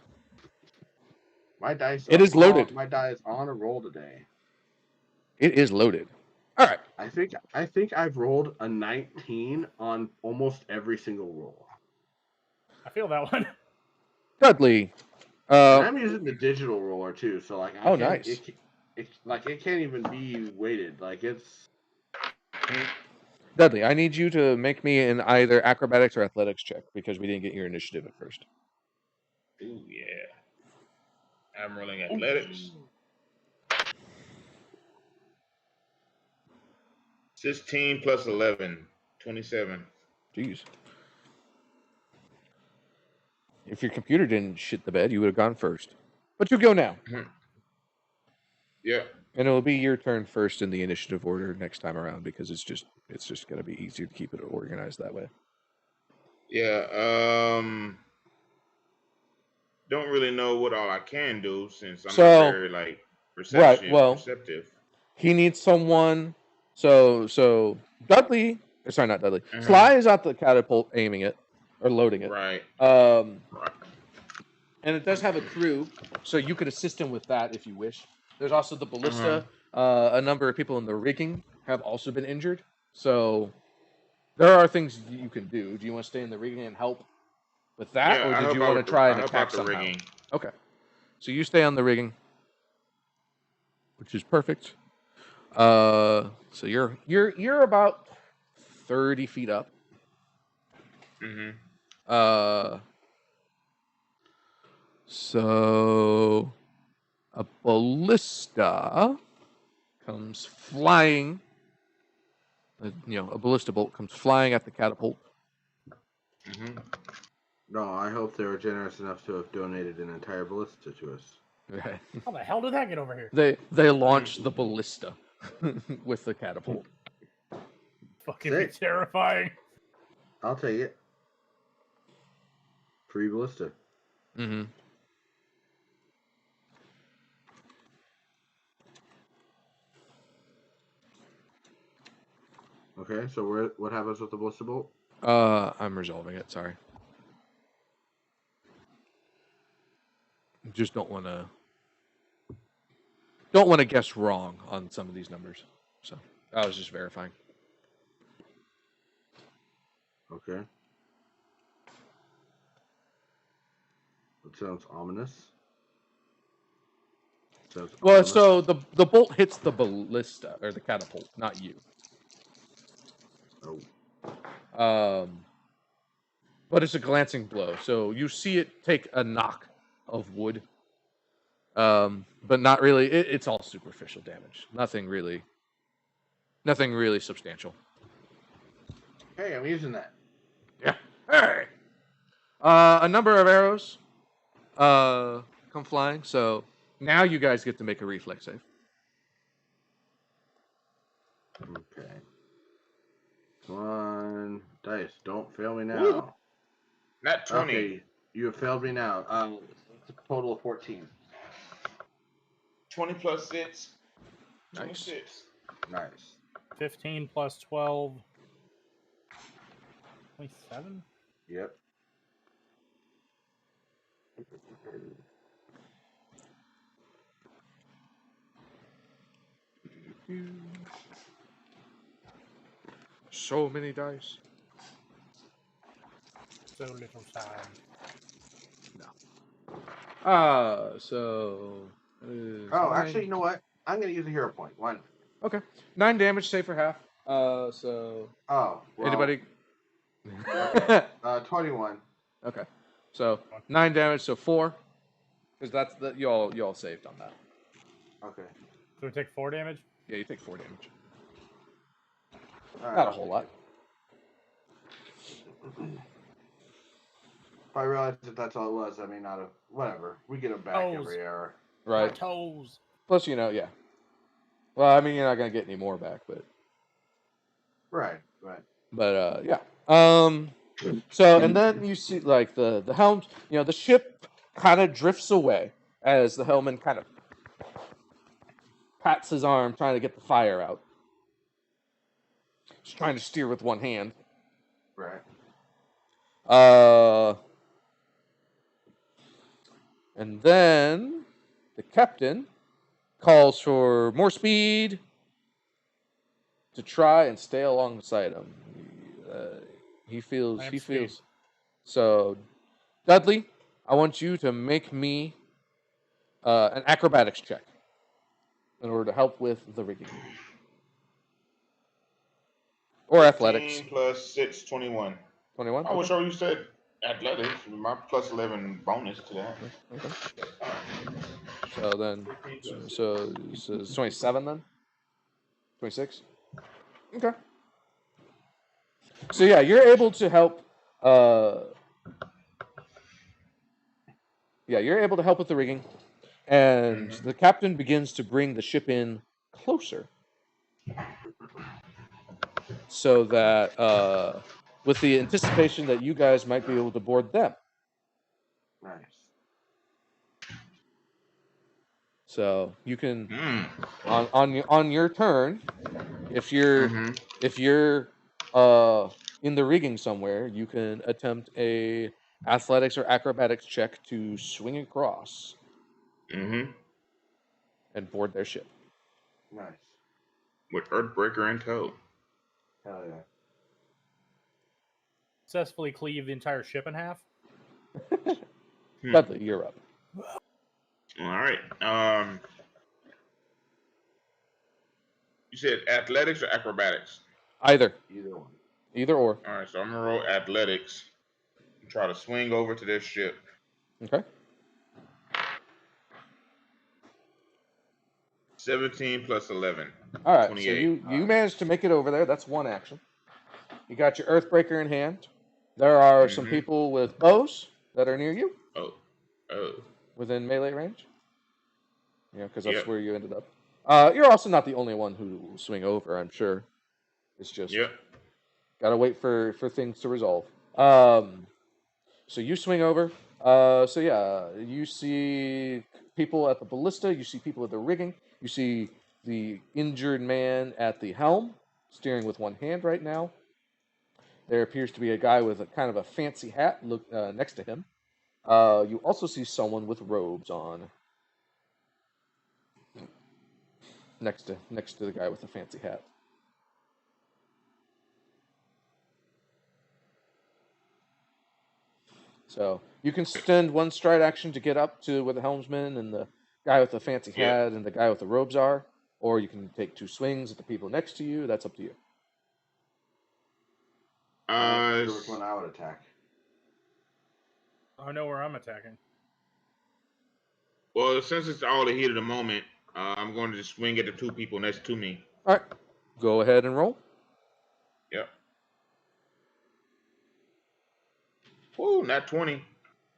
My dice. It is loaded. My die is on a roll today. It is loaded. All right. I think I've rolled a 19 on almost every single roll. I feel that one. Dudley. And I'm using the digital roller too, so like I Oh, can't, nice. it can't even be weighted. Like it's Dudley, I need you to make me an either acrobatics or athletics check because we didn't get your initiative at first. Ooh, yeah. I'm rolling athletics. 16 plus 11, 27. Jeez. If your computer didn't shit the bed, you would have gone first. But you go now. Yeah. And it'll be your turn first in the initiative order next time around because it's just going to be easier to keep it organized that way. Yeah. Don't really know what all I can do since I'm not very like perceptive. He needs someone. So Dudley, or sorry, not Dudley. Sly is at the catapult aiming it or loading it. Right. And it does have a crew, so you could assist him with that if you wish. There's also the ballista. A number of people in the rigging have also been injured. So there are things you can do. Do you want to stay in the rigging and help with that, or did you want to try and attack somehow? Rigging. Okay. So you stay on the rigging, which is perfect. So you're about 30 feet up. So a ballista comes flying. A ballista bolt comes flying at the catapult. No, I hope they were generous enough to have donated an entire ballista to us. Okay. How the hell did that get over here? They launch the ballista with the catapult. Fucking be terrifying. I'll take it. Free ballista. Okay, so what happens with the ballista bolt? I'm resolving it. Sorry. Just don't want to guess wrong on some of these numbers. So I was just verifying. Okay. That sounds ominous. So the bolt hits the ballista or the catapult, not you. Oh. But it's a glancing blow, so you see it take a knock of wood. But not really. It's all superficial damage. Nothing really substantial. Hey, I'm using that. Yeah. Hey. A number of arrows come flying, so now you guys get to make a reflex save. Okay. Come on, dice, don't fail me now. Woo. Not 20. Okay, you have failed me now. It's a total of 14. 20 plus 6. Nice. 26. Nice. 15 plus 12. 27? Yep. So many dice. So little time. No. So. Actually, you know what? I'm gonna use a hero point. Why not? Okay. 9 damage, save for half. So. Oh. Well, Anybody? Okay. 21. Okay. So 9 damage, so 4. Because that's the y'all saved on that. Okay. So we take 4 damage? Yeah, you take 4 damage. Right, Not a whole lot. If I realized that that's all it was, I may not have. Whatever. We get them back every hour. Right. My toes. Plus, yeah. Well, I mean, you're not gonna get any more back, but. Right. But yeah. So and then you see like the helm. The ship kind of drifts away as the helmman kind of pats his arm, trying to get the fire out. He's trying to steer with one hand. Right. And then the captain calls for more speed to try and stay alongside him. He feels speed. so. Dudley, I want you to make me an acrobatics check in order to help with the rigging. Or athletics. 15 plus 6, 21. 21? I was sure you said athletics. My plus 11 bonus to that. Okay. So then, so it's 27 then? 26? Okay. So yeah, you're able to help. You're able to help with the rigging, and the captain begins to bring the ship in closer, so that with the anticipation that you guys might be able to board them. Nice. So you can on your turn, if you're in the rigging somewhere, you can attempt a athletics or acrobatics check to swing across and board their ship. Nice. With Earthbreaker in tow. Hell yeah. Successfully cleave the entire ship in half. Dudley, you're up. All right. You said athletics or acrobatics? Either. Either one. Either or. All right, so I'm gonna roll athletics and try to swing over to this ship. Okay. 17 plus 11. All right. 28. So you managed to make it over there. That's one action. You got your Earthbreaker in hand. There are some people with bows that are near you. Oh. Within melee range. Yeah, because that's where you ended up. You're also not the only one who will swing over, I'm sure. It's just gotta wait for things to resolve. So you swing over. You see people at the ballista. You see people at the rigging. You see the injured man at the helm, steering with one hand right now. There appears to be a guy with a kind of a fancy hat next to him. You also see someone with robes on next to the guy with the fancy hat. So you can spend one stride action to get up to where the helmsman and the guy with the fancy hat and the guy with the robes are, or you can take two swings at the people next to you. That's up to you. I'm not sure which one I would attack. I know where I'm attacking. Well, since it's all the heat of the moment, I'm going to just swing at the two people next to me. All right. Go ahead and roll. Yep. Woo, not 20.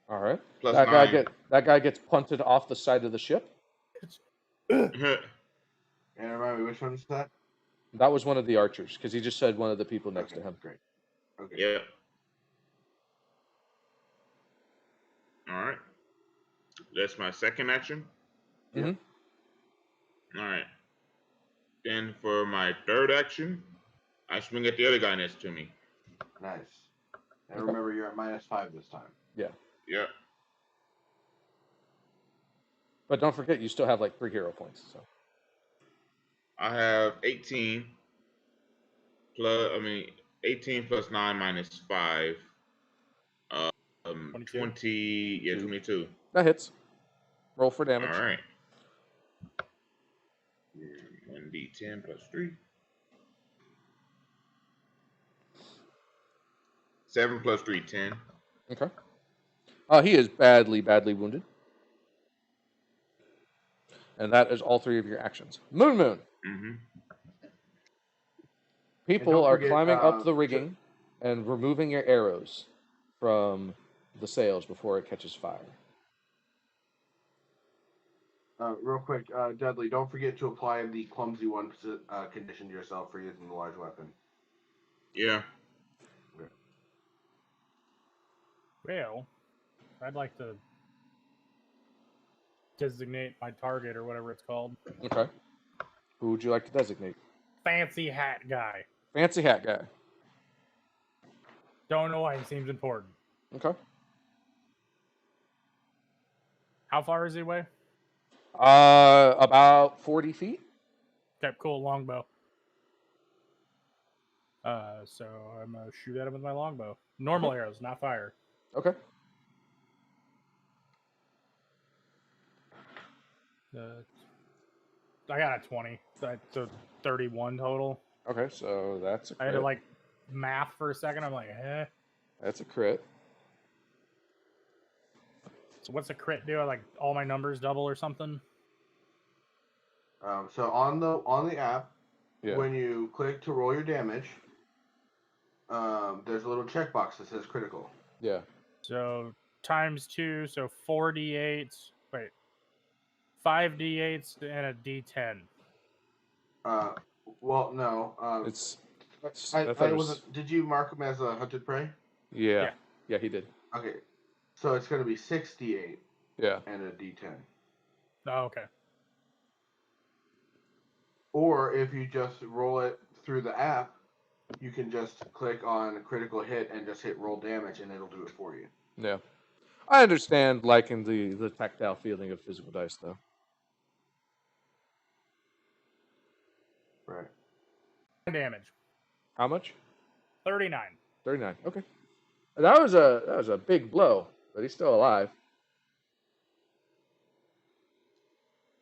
All right. Plus that guy gets punted off the side of the ship. And remind me, which one is that? That was one of the archers, because he just said one of the people next to him. Great. Okay. Yeah. All right. That's my second action. Mm-hmm. All right. Then for my third action, I swing at the other guy next to me. Nice. And remember, you're at -5 this time. Yeah. Yeah. But don't forget, you still have like 3 hero points. So I have 18 plus 9 minus 5. 22. That hits. Roll for damage. All right. 1d10 plus 3. 7 plus 3, 10. Okay. He is badly wounded. And that is all 3 of your actions. Moon. Mm-hmm. People are climbing up the rigging and removing your arrows from the sails before it catches fire. Real quick, Dudley, don't forget to apply the clumsy one condition to yourself for using the large weapon. Yeah. Okay. Well, I'd like to designate my target or whatever it's called. Okay. Who would you like to designate? Fancy hat guy. Fancy hat guy. Don't know why he seems important. Okay. How far is he away? About 40 feet. Okay, cool, longbow. So I'm gonna shoot at him with my longbow. Normal arrows, not fire. Okay. I got a 20, so 31 total. Okay, so that's a I had crit. to like math for a second. I'm like, eh. That's a crit. So what's a crit do? I like all my numbers double or something? So on the app, Yeah. when you click to roll your damage, there's a little checkbox that says critical. Yeah. So times 2, so 4d8. Wait, 5d8s and a d10. Well, no. It's. I thought it was. wasn't. Did you mark him as a hunted prey? Yeah. Yeah. Yeah, he did. Okay, so it's gonna be 68 Yeah. and a d10. Oh, okay. Or if you just roll it through the app, you can just click on critical hit and just hit roll damage, and it'll do it for you. Yeah. I understand liking the tactile feeling of physical dice, though. Right. Damage. How much? 39. 39. Okay. That was a big blow, but he's still alive.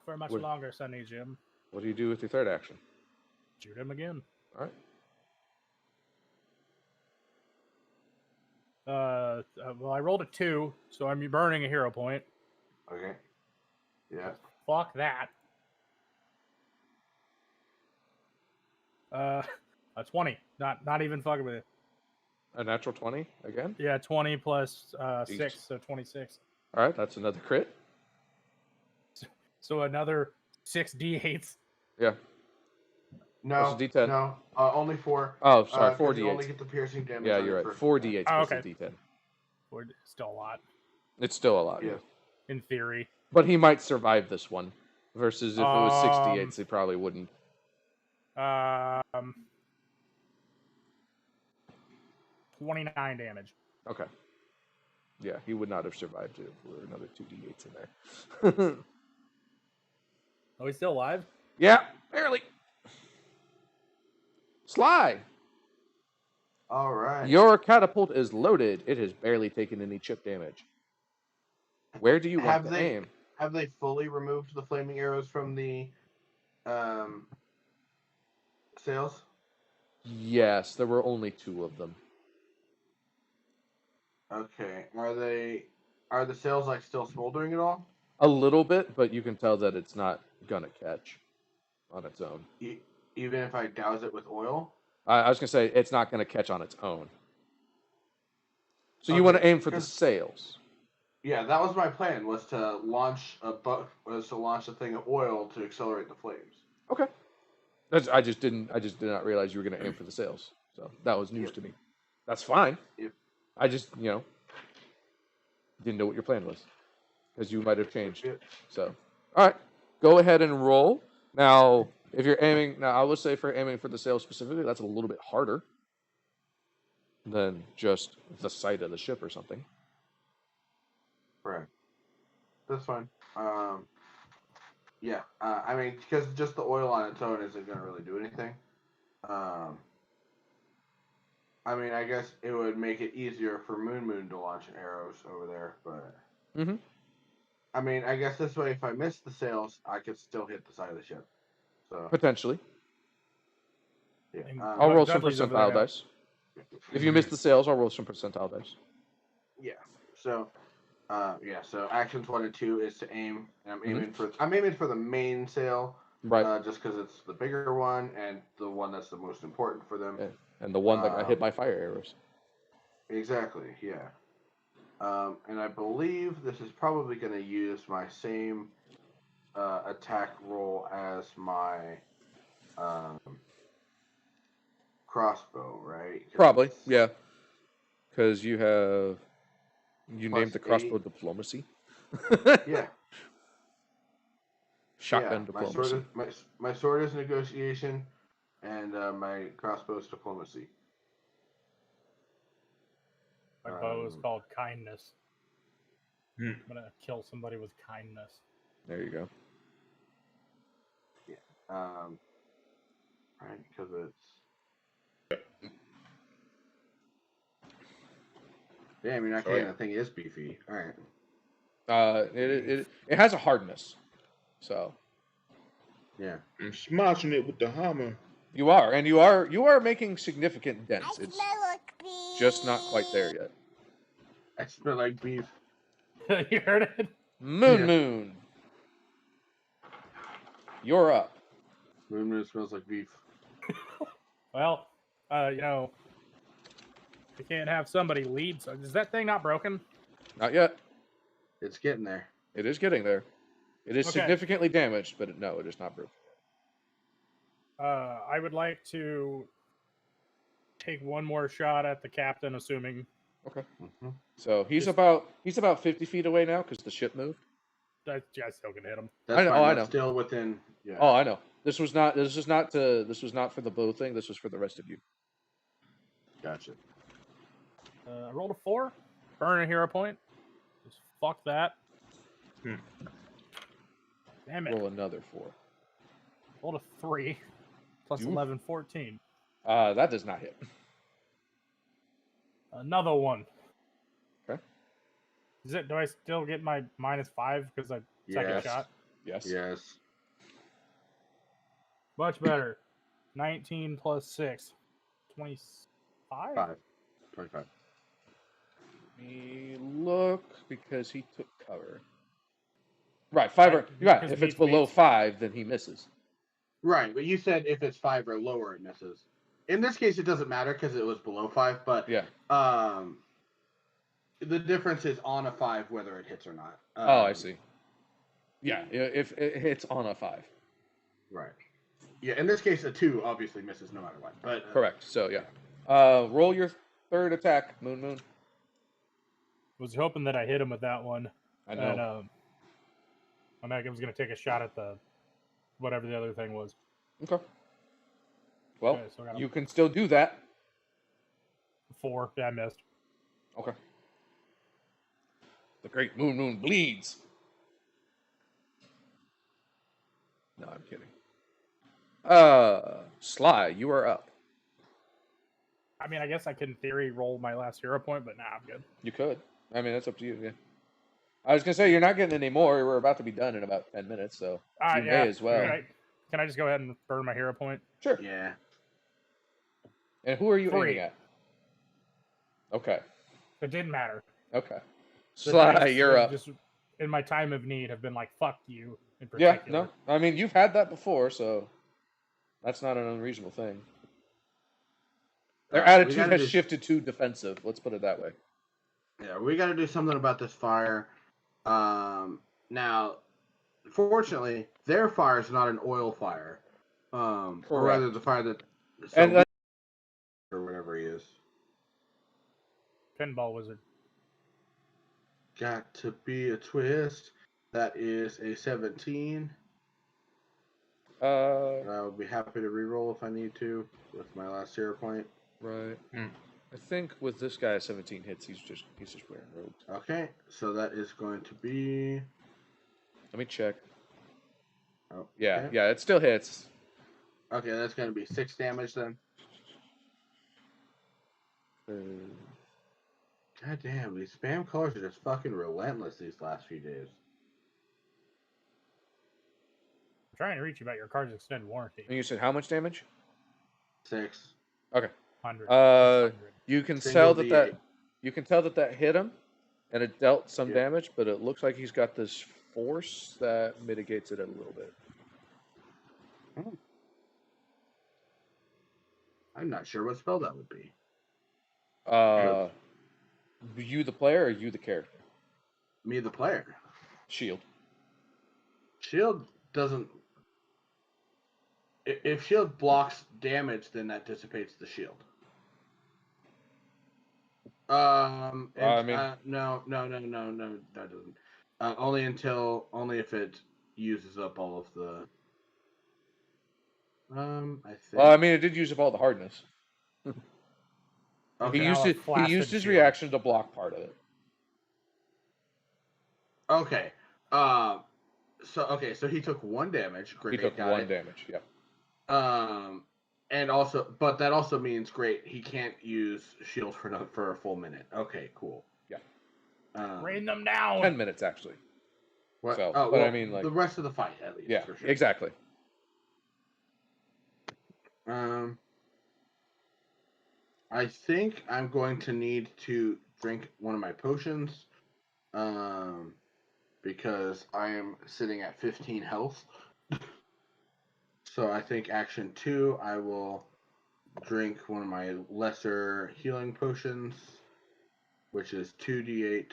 For much What- longer, Sonny Jim. What do you do with your third action? Shoot him again. All right. Well, I rolled a 2, so I'm burning a hero point. Okay. Yeah. Fuck that. A 20. Not even fucking with it. A natural 20 again. Yeah, 20 plus 6, Jeez. so 26. All right, that's another crit. So another 6 d8s. No. What's the D10? No. Only 4. Oh, sorry, 4 You only d8s. get the piercing damage. Yeah, on you're your right. first 4 attack. d8s Oh, plus okay. the d10. Still a lot, It's still a lot. Yeah. in theory. But he might survive this one. Versus if it was 68s, he probably wouldn't. 29 damage. Okay. Yeah, he would not have survived it with another 2 d8s in there. Oh, he's still alive? Yeah, barely. Sly, All right. your catapult is loaded. It has barely taken any chip damage. Where do you want Have to they- aim? Have they fully removed the flaming arrows from the sails? Yes, there were only 2 of them. Okay. Are the sails like still smoldering at all? A little bit, but you can tell that it's not gonna catch on its own. Even if I douse it with oil? I was gonna say it's not gonna catch on its own. So you want to Okay, aim for the 'cause- sails. Yeah, that was my plan. Was to launch a thing of oil to accelerate the flames. Okay. I just did not realize you were gonna aim for the sails. So that was news Yep. to me. That's fine. Yep. I just didn't know what your plan was because you might have changed. Yep. So, all right, go ahead and roll. Now, if you're aiming, now I would say for aiming for the sails specifically, that's a little bit harder than just the sight of the ship or something. Right. That's fine. Yeah. I mean, because just the oil on its own isn't going to really do anything. I mean, I guess it would make it easier for Moon to launch arrows over there, but Mm-hmm. I mean, I guess this way, if I miss the sails, I could still hit the side of the ship. So Potentially. yeah. And I'll roll some Dudley's over there percentile now. dice. If you miss the sails, I'll roll some percentile dice. Yeah. So, So actions 1 and 2 is to aim, and I'm aiming for the main sail, Right. just because it's the bigger one and the one that's the most important for them. Yeah. And the one that got hit by fire arrows. Exactly. Yeah. And I believe this is probably going to use my same attack roll as my crossbow, right? 'Cause Probably, it's- yeah. Because you named the Plus crossbow 8. diplomacy. Yeah. Shotgun Yeah, diplomacy. my sword is negotiation, and my crossbow is diplomacy. My bow is Um, called kindness. Hmm. I'm gonna kill somebody with kindness. There you go. Right, because it's. Yeah, I mean, I can't. yeah. The thing is beefy. All right. It has a hardness. So Yeah. I'm smashing it with the hammer. you are, and you are making significant dents. It's just not quite there yet. I smell like beef. You heard it? Moon Yeah. Moon, you're up. Moon smells like beef. Well, you know, you can't have somebody lead. So is that thing not broken? Not yet. It's getting there. It is getting there. It is Okay. significantly damaged, but no, it is not broken. I would like to take one more shot at the captain, assuming Okay. Mm-hmm. So he's Just- about 50 feet away now because the ship moved. I still can hit him. That's I know- fine. oh, I That's know. still within. Yeah. Oh, I know. This was not for the bow thing. This was for the rest of you. Gotcha. I rolled a 4. Burn a hero point. Just fuck that. Hmm. Damn it. Roll another 4. Rolled a 3. Plus Oof. 11, 14. That does not hit. Another one. Okay. Do I still get my -5 because I second Yes. shot? Yes. Yes. Much better. 19 plus 6. 25? 5. 25. Let me look because he took cover. Right, 5 or Because right. If it's beats below beats. 5, then he misses. Right, but you said if it's 5 or lower, it misses. In this case, it doesn't matter because it was below 5. But Yeah. the difference is on a 5 whether it hits or not. Oh, I see. Yeah, if it hits on a 5. Right. Yeah, in this case, a 2 obviously misses no matter what. But Correct. So yeah. Roll your third attack, Moon Moon. Was hoping that I hit him with that one. I know. And I was going to take a shot at the whatever the other thing was. Okay. Well, Okay, so I got a you can still do that. 4. Yeah, I missed. Okay. The great Moon Moon bleeds. No, I'm kidding. Sly, you are up. I mean, I guess I could, in theory, roll my last hero point, but nah, I'm good. You could. I mean, that's up to you. Yeah. I was gonna say you're not getting any more. We're about to be done in about 10 minutes, so you Yeah. may as well. Can I just go ahead and burn my hero point? Sure. yeah. And who are you 3. aiming at? Okay. It didn't matter. Okay. The Sly, dice you're have up. Just in my time of need, have been like, "Fuck you." In Yeah. particular. No. I mean, you've had that before, so that's not an unreasonable thing. Their We attitude gotta has do- shifted to defensive. Let's put it that way. Yeah, we got to do something about this fire. Now, fortunately, their fire is not an oil fire. Or rather, the fire that And or whatever he is. Pinball wizard. Got to be a twist. That is a 17. I would be happy to reroll if I need to with my last hero point. right. Hmm. I think with this guy at 17 hits, he's just wearing robes. Okay, so that is going to be. Let me check. Oh, Yeah, okay. yeah, it still hits. Okay, that's going to be 6 damage then. God damn, these spam callers are just fucking relentless these last few days. I'm trying to reach you about your car's extended warranty. And you said how much damage? 6. Okay. 100. You can Single tell D8. you can tell that hit him, and it dealt some Yeah. damage, but it looks like he's got this force that mitigates it a little bit. I'm not sure what spell that would be. You the player or you the character? Me, the player. Shield. Shield doesn't. If shield blocks damage, then that dissipates the shield. I mean- No, that doesn't. Only if it uses up all of the. I think. Well, I mean, it did use up all the hardness. Okay. He Now used a it. He flaccid used his shield. reaction to block part of it. Okay. So he took 1 damage. Great. He took got 1 it. damage. Yeah. And also, but that also means great. He can't use shield for a full minute. Okay, cool. Yeah. Rain them down. 10 minutes actually. What? So, Oh, but well, I mean, like, the rest of the fight, at least. yeah, For sure. exactly. I think I'm going to need to drink one of my potions, because I am sitting at 15 health. So I think action 2, I will drink one of my lesser healing potions, which is 2d8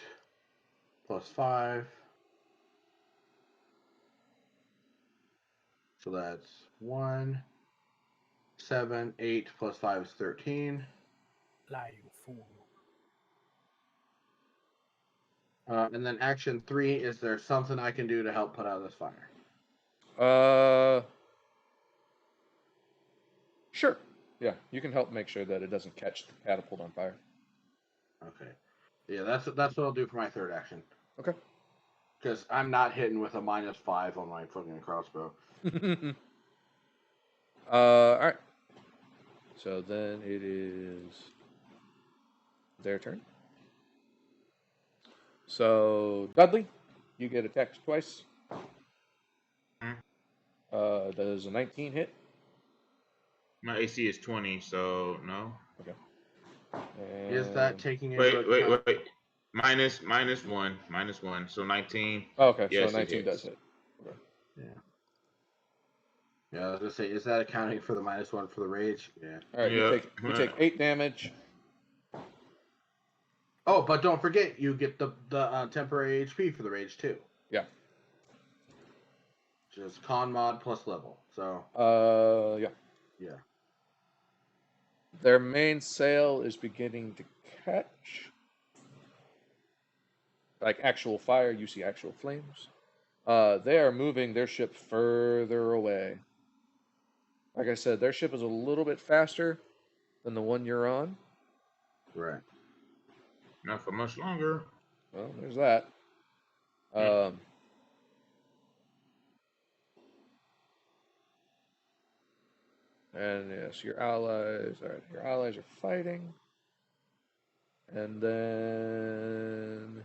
plus 5. So that's 1, 7, 8 plus 5 is 13. Lie, you fool. And then action 3, is there something I can do to help put out this fire? Sure. Yeah, you can help make sure that it doesn't catch the catapult on fire. Okay. Yeah, that's what I'll do for my third action. Okay. Because I'm not hitting with a -5 on my fucking crossbow. All right. So then it is their turn. So Dudley, you get attacked twice. Does a 19 hit? My AC is 20, so no. Okay. Is that taking into Wait. account? Minus one. So 19. Oh, okay, Yes, so it 19 does hits. hit. Okay. Yeah, I was gonna say, is that accounting for the -1 for the rage? Yeah. All right, Yeah. you take 8 damage. Oh, but don't forget, you get the temporary HP for the rage too. Yeah. Just con mod plus level. So. Yeah. Yeah. Their main sail is beginning to catch. Like actual fire, you see actual flames. They are moving their ship further away. Like I said, their ship is a little bit faster than the one you're on. Right. Not for much longer. Well, there's that. And yes, your allies. All right, your allies are fighting. And then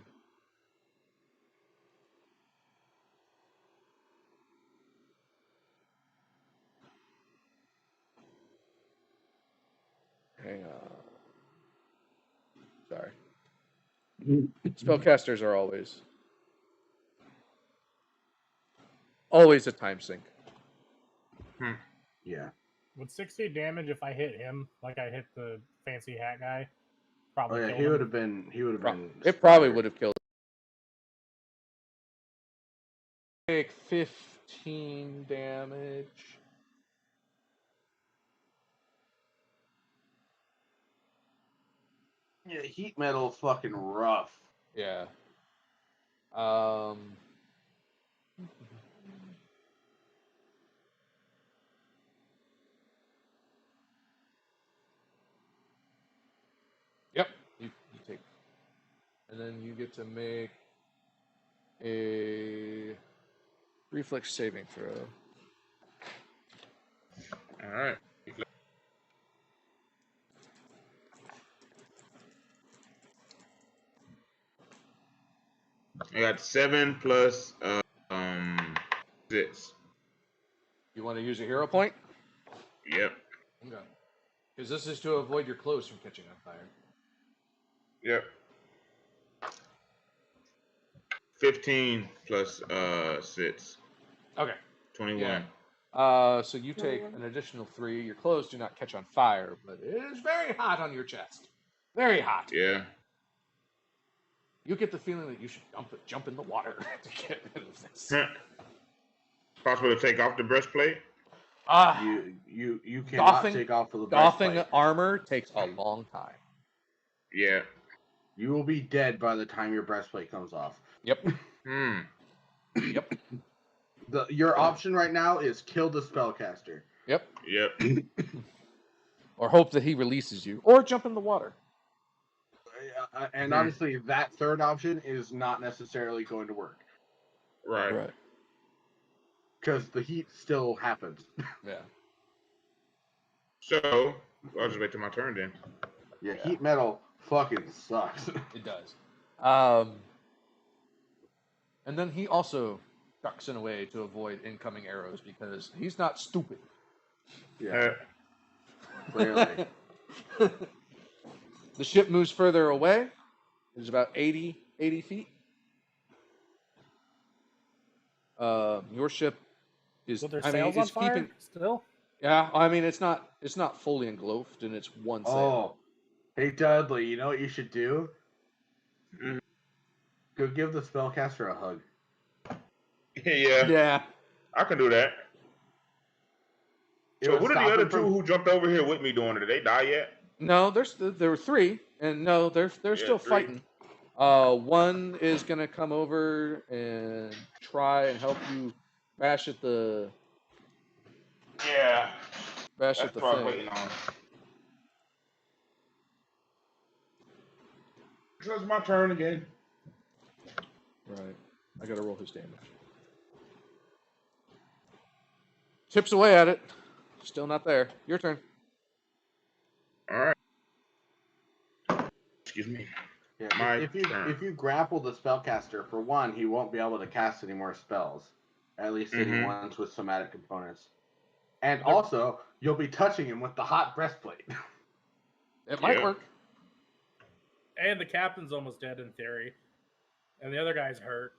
hang on. Sorry. Spellcasters are always a time sink. Yeah. Would 60 damage if I hit him like I hit the fancy hat guy? Oh Probably yeah, kill he him. would have been. He would have been. It probably splattered. would have killed. Take 15 damage. Yeah, heat metal's fucking rough. Yeah. Yep. You take, and then you get to make a reflex saving throw. All right. I got 7 plus 6. You want to use a hero point? Yep. Okay. Because this is to avoid your clothes from catching on fire. Yep. 15 plus 6. Okay. 21. Yeah. So you take an additional 3. Your clothes do not catch on fire, but it is very hot on your chest. Very hot. Yeah. You get the feeling that you should jump in the water to get rid of this. Possible to take off the breastplate? You cannot take off the breastplate. Doffing armor takes a long time. Yeah. You will be dead by the time your breastplate comes off. Yep. Yep. Your option right now is kill the spellcaster. Yep. Yep. Or hope that he releases you, or jump in the water. And honestly, that third option is not necessarily going to work. Right. Because the heat still happens. Yeah. So, I'll just wait till my turn then. Yeah, heat metal fucking sucks. It does. And then he also ducks in a way to avoid incoming arrows because he's not stupid. Yeah, clearly. The ship moves further away. It's about 80 feet. Your ship is. So their I mean, sails on it's fire keeping. still? Yeah, I mean, it's not fully engulfed, and it's one sail. Oh, hey Dudley, you know what you should do? Mhm. Go give the spellcaster a hug. Yeah, Yeah. I can do that. It So would what are stop the other him two from- who jumped over here with me doing? Did they die yet? No, there were three, and no, they're still three. fighting. One is gonna come over and try and help you bash at the Yeah, bash that's at the what I'm thing. waiting on. So it's my turn again. Right. I gotta roll his damage. Chips away at it. Still not there. Your turn. All right. Excuse me. Yeah, My if you turn. if you grapple the spellcaster, for one, he won't be able to cast any more spells. At least any Mhm. ones with somatic components. And also, you'll be touching him with the hot breastplate. It might Yeah. work. And the captain's almost dead in theory. And the other guy's hurt.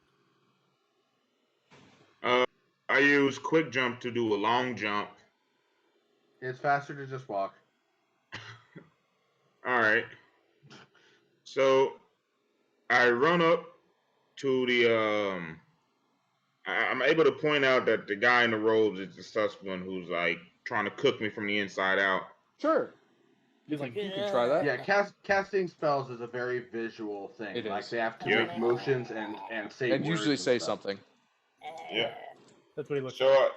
I use quick jump to do a long jump. It's faster to just walk. All right. So I run up to the I'm able to point out that the guy in the robes is the suspect who's like trying to cook me from the inside out. Sure. He's like, You can try that. Yeah, casting spells is a very visual thing. It Like is. they have to Yeah. make motions and say And words usually and say stuff. something. Yeah. That's what he looks like.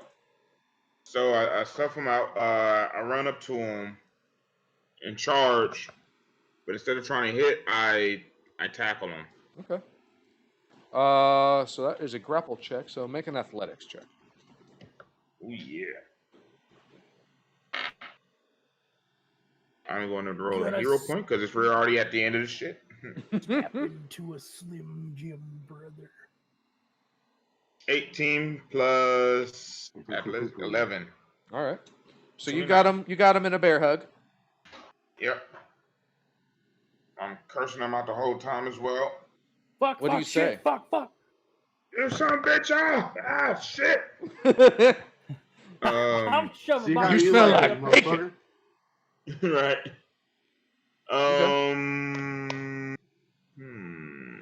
So I stuff him out. I run up to him and charge, but instead of trying to hit, I tackle him. Okay. So that is a grapple check. So make an athletics check. Oh yeah. I'm going to roll a Gotta hero s- point because we're already at the end of the shit. Step into a Slim Jim, brother. 18 plus athletics, 11. All right. So you 29. got him. You got him in a bear hug. Yep. I'm cursing him out the whole time as well. Fuck, What do fuck, you shit, say? fuck. You son of a bitch! Ah, shit! I'm shoving See my how You you smell like like it, bacon. motherfucker? Right.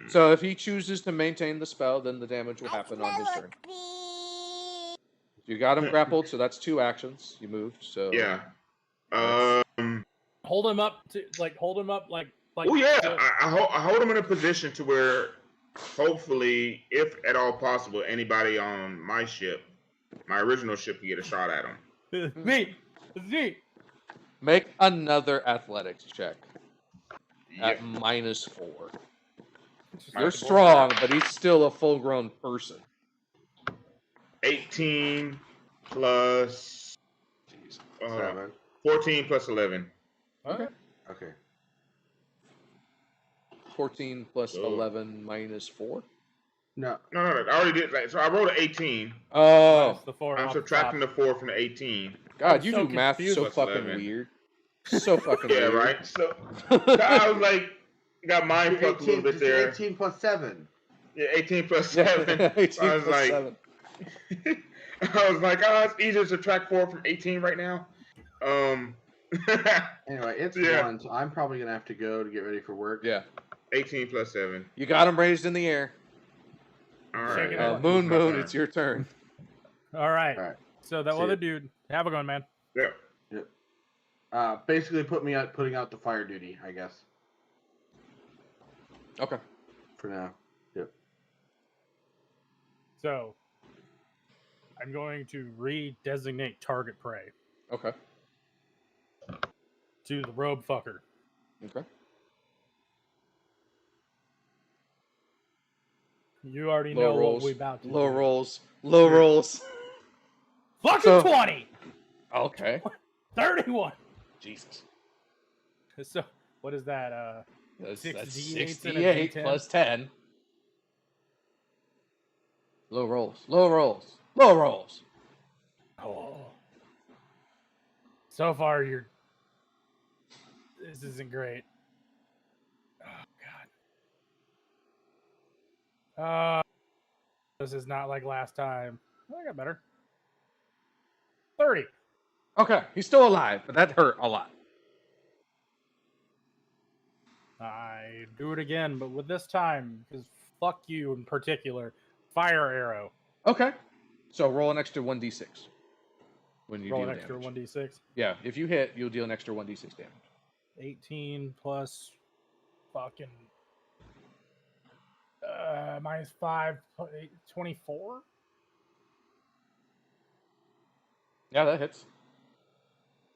So if he chooses to maintain the spell, then the damage will happen on his turn. You got him grappled, so that's 2 actions. You moved, so Yeah. Hold him up like. Oh yeah. to- I hold him in a position to where, hopefully, if at all possible, anybody on my ship, my original ship, can get a shot at him. me. It's me. make another athletics check at Yep. -4. My You're four. strong, but he's still a full-grown person. 18 plus Jeez. 7. 14 plus 11. Okay. Okay. 14 plus Oh. 11 -4. No. No, I already did. So I rolled an 18. Oh, Minus the 4 I'm off the subtracting top. the 4 from the 18. God, I'm you so do math confused. so Plus fucking 11. weird. So fucking Yeah, weird. right. So I was like, got mind fucked a little bit Just there. 18 plus 7. Yeah, 18 plus Yeah, 7. 18 I was plus like, 7. I was like, oh, it's easier to subtract 4 from 18 right now. Anyway, it's Yeah. 1, so I'm probably going to have to go to get ready for work. Yeah. 18 plus 7. You got him raised in the air. All Shake right. it up. Moon, My Moon, turn. it's your turn. All right. All right. So that See other it. dude, have a gun, man. Yeah. Basically putting out the fire duty, I guess, Okay. for now. Yep. So I'm going to redesignate target prey Okay. to the robe fucker. Okay. You already Low know rolls. what we about to Low do. rolls. Low rolls. Fucking So- 20! Okay. 31! Jesus. So, what is that? 6 D8s and a That's 68 D10? plus 10. Low rolls. Low rolls. Low rolls. Oh. So far, this isn't great. Oh God. This is not like last time. Oh, I got better. 30. Okay, he's still alive, but that hurt a lot. I do it again, but with this time, because fuck you in particular, fire arrow. Okay, so roll an extra 1d6 when you Roll deal an extra damage. 1d6. Yeah, if you hit, you'll deal an extra 1d6 damage. 18 plus fucking minus 5, 24. Yeah, that hits.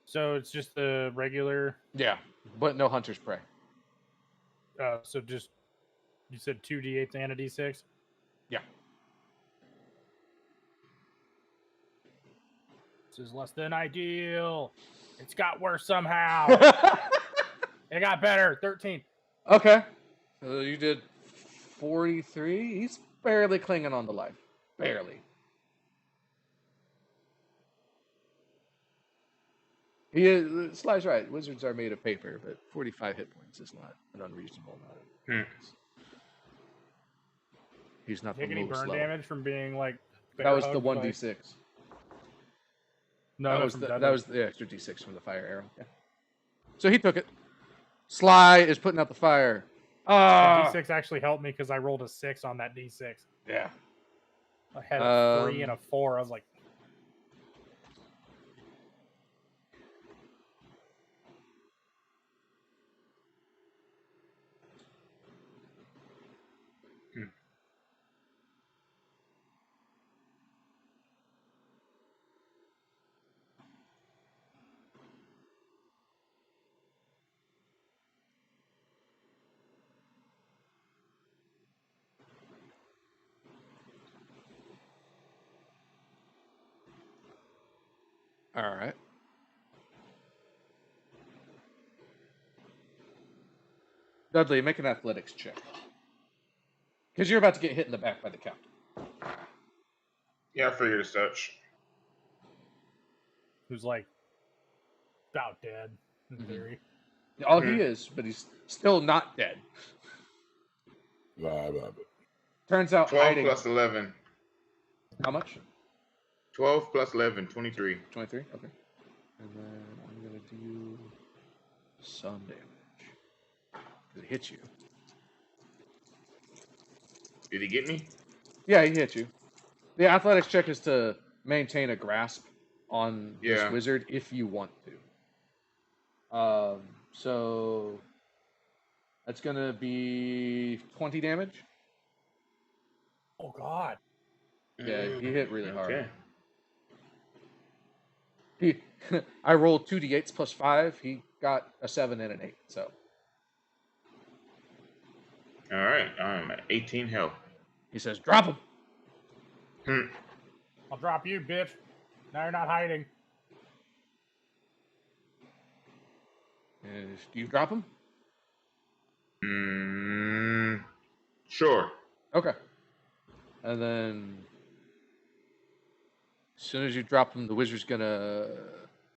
So it's just the regular. Yeah, but no hunter's prey. So just you said 2d8 and a d6. Yeah. This is less than ideal. It's got worse somehow. It got better. 13. Okay. So you did 43. He's barely clinging on to life. Barely. He is, Sly's right. Wizards are made of paper, but 45 hit points is not an unreasonable amount. He's not Take the any lowest burn level. damage from being like. That was the bear hugged 1d6. No, that was the extra d6 from the fire arrow. Yeah. So he took it. Sly is putting out the fire. That d6 actually helped me because I rolled a 6 on that d6. Yeah. I had a 3 and a 4. I was like, All right. Dudley, make an athletics check. Because you're about to get hit in the back by the captain. Yeah, I figured as such. who's like about dead in theory. Oh, he is, but he's still not dead. Turns out 12 hiding. plus 11. How much? 12 plus 11, 23. 23? Okay. And then I'm going to do some damage. Because it hits you. Did he get me? Yeah, he hit you. The athletics check is to maintain a grasp on this wizard if you want to. So that's going to be 20 damage. Oh God. Yeah, he hit really hard. Okay. I rolled 2d8s plus 5. He got a 7 and an 8. So. All right, I'm at 18 health. He says, "Drop him." I'll drop you, bitch. Now you're not hiding. Do you drop him? Sure. Okay. And then, as soon as you drop him, the wizard's gonna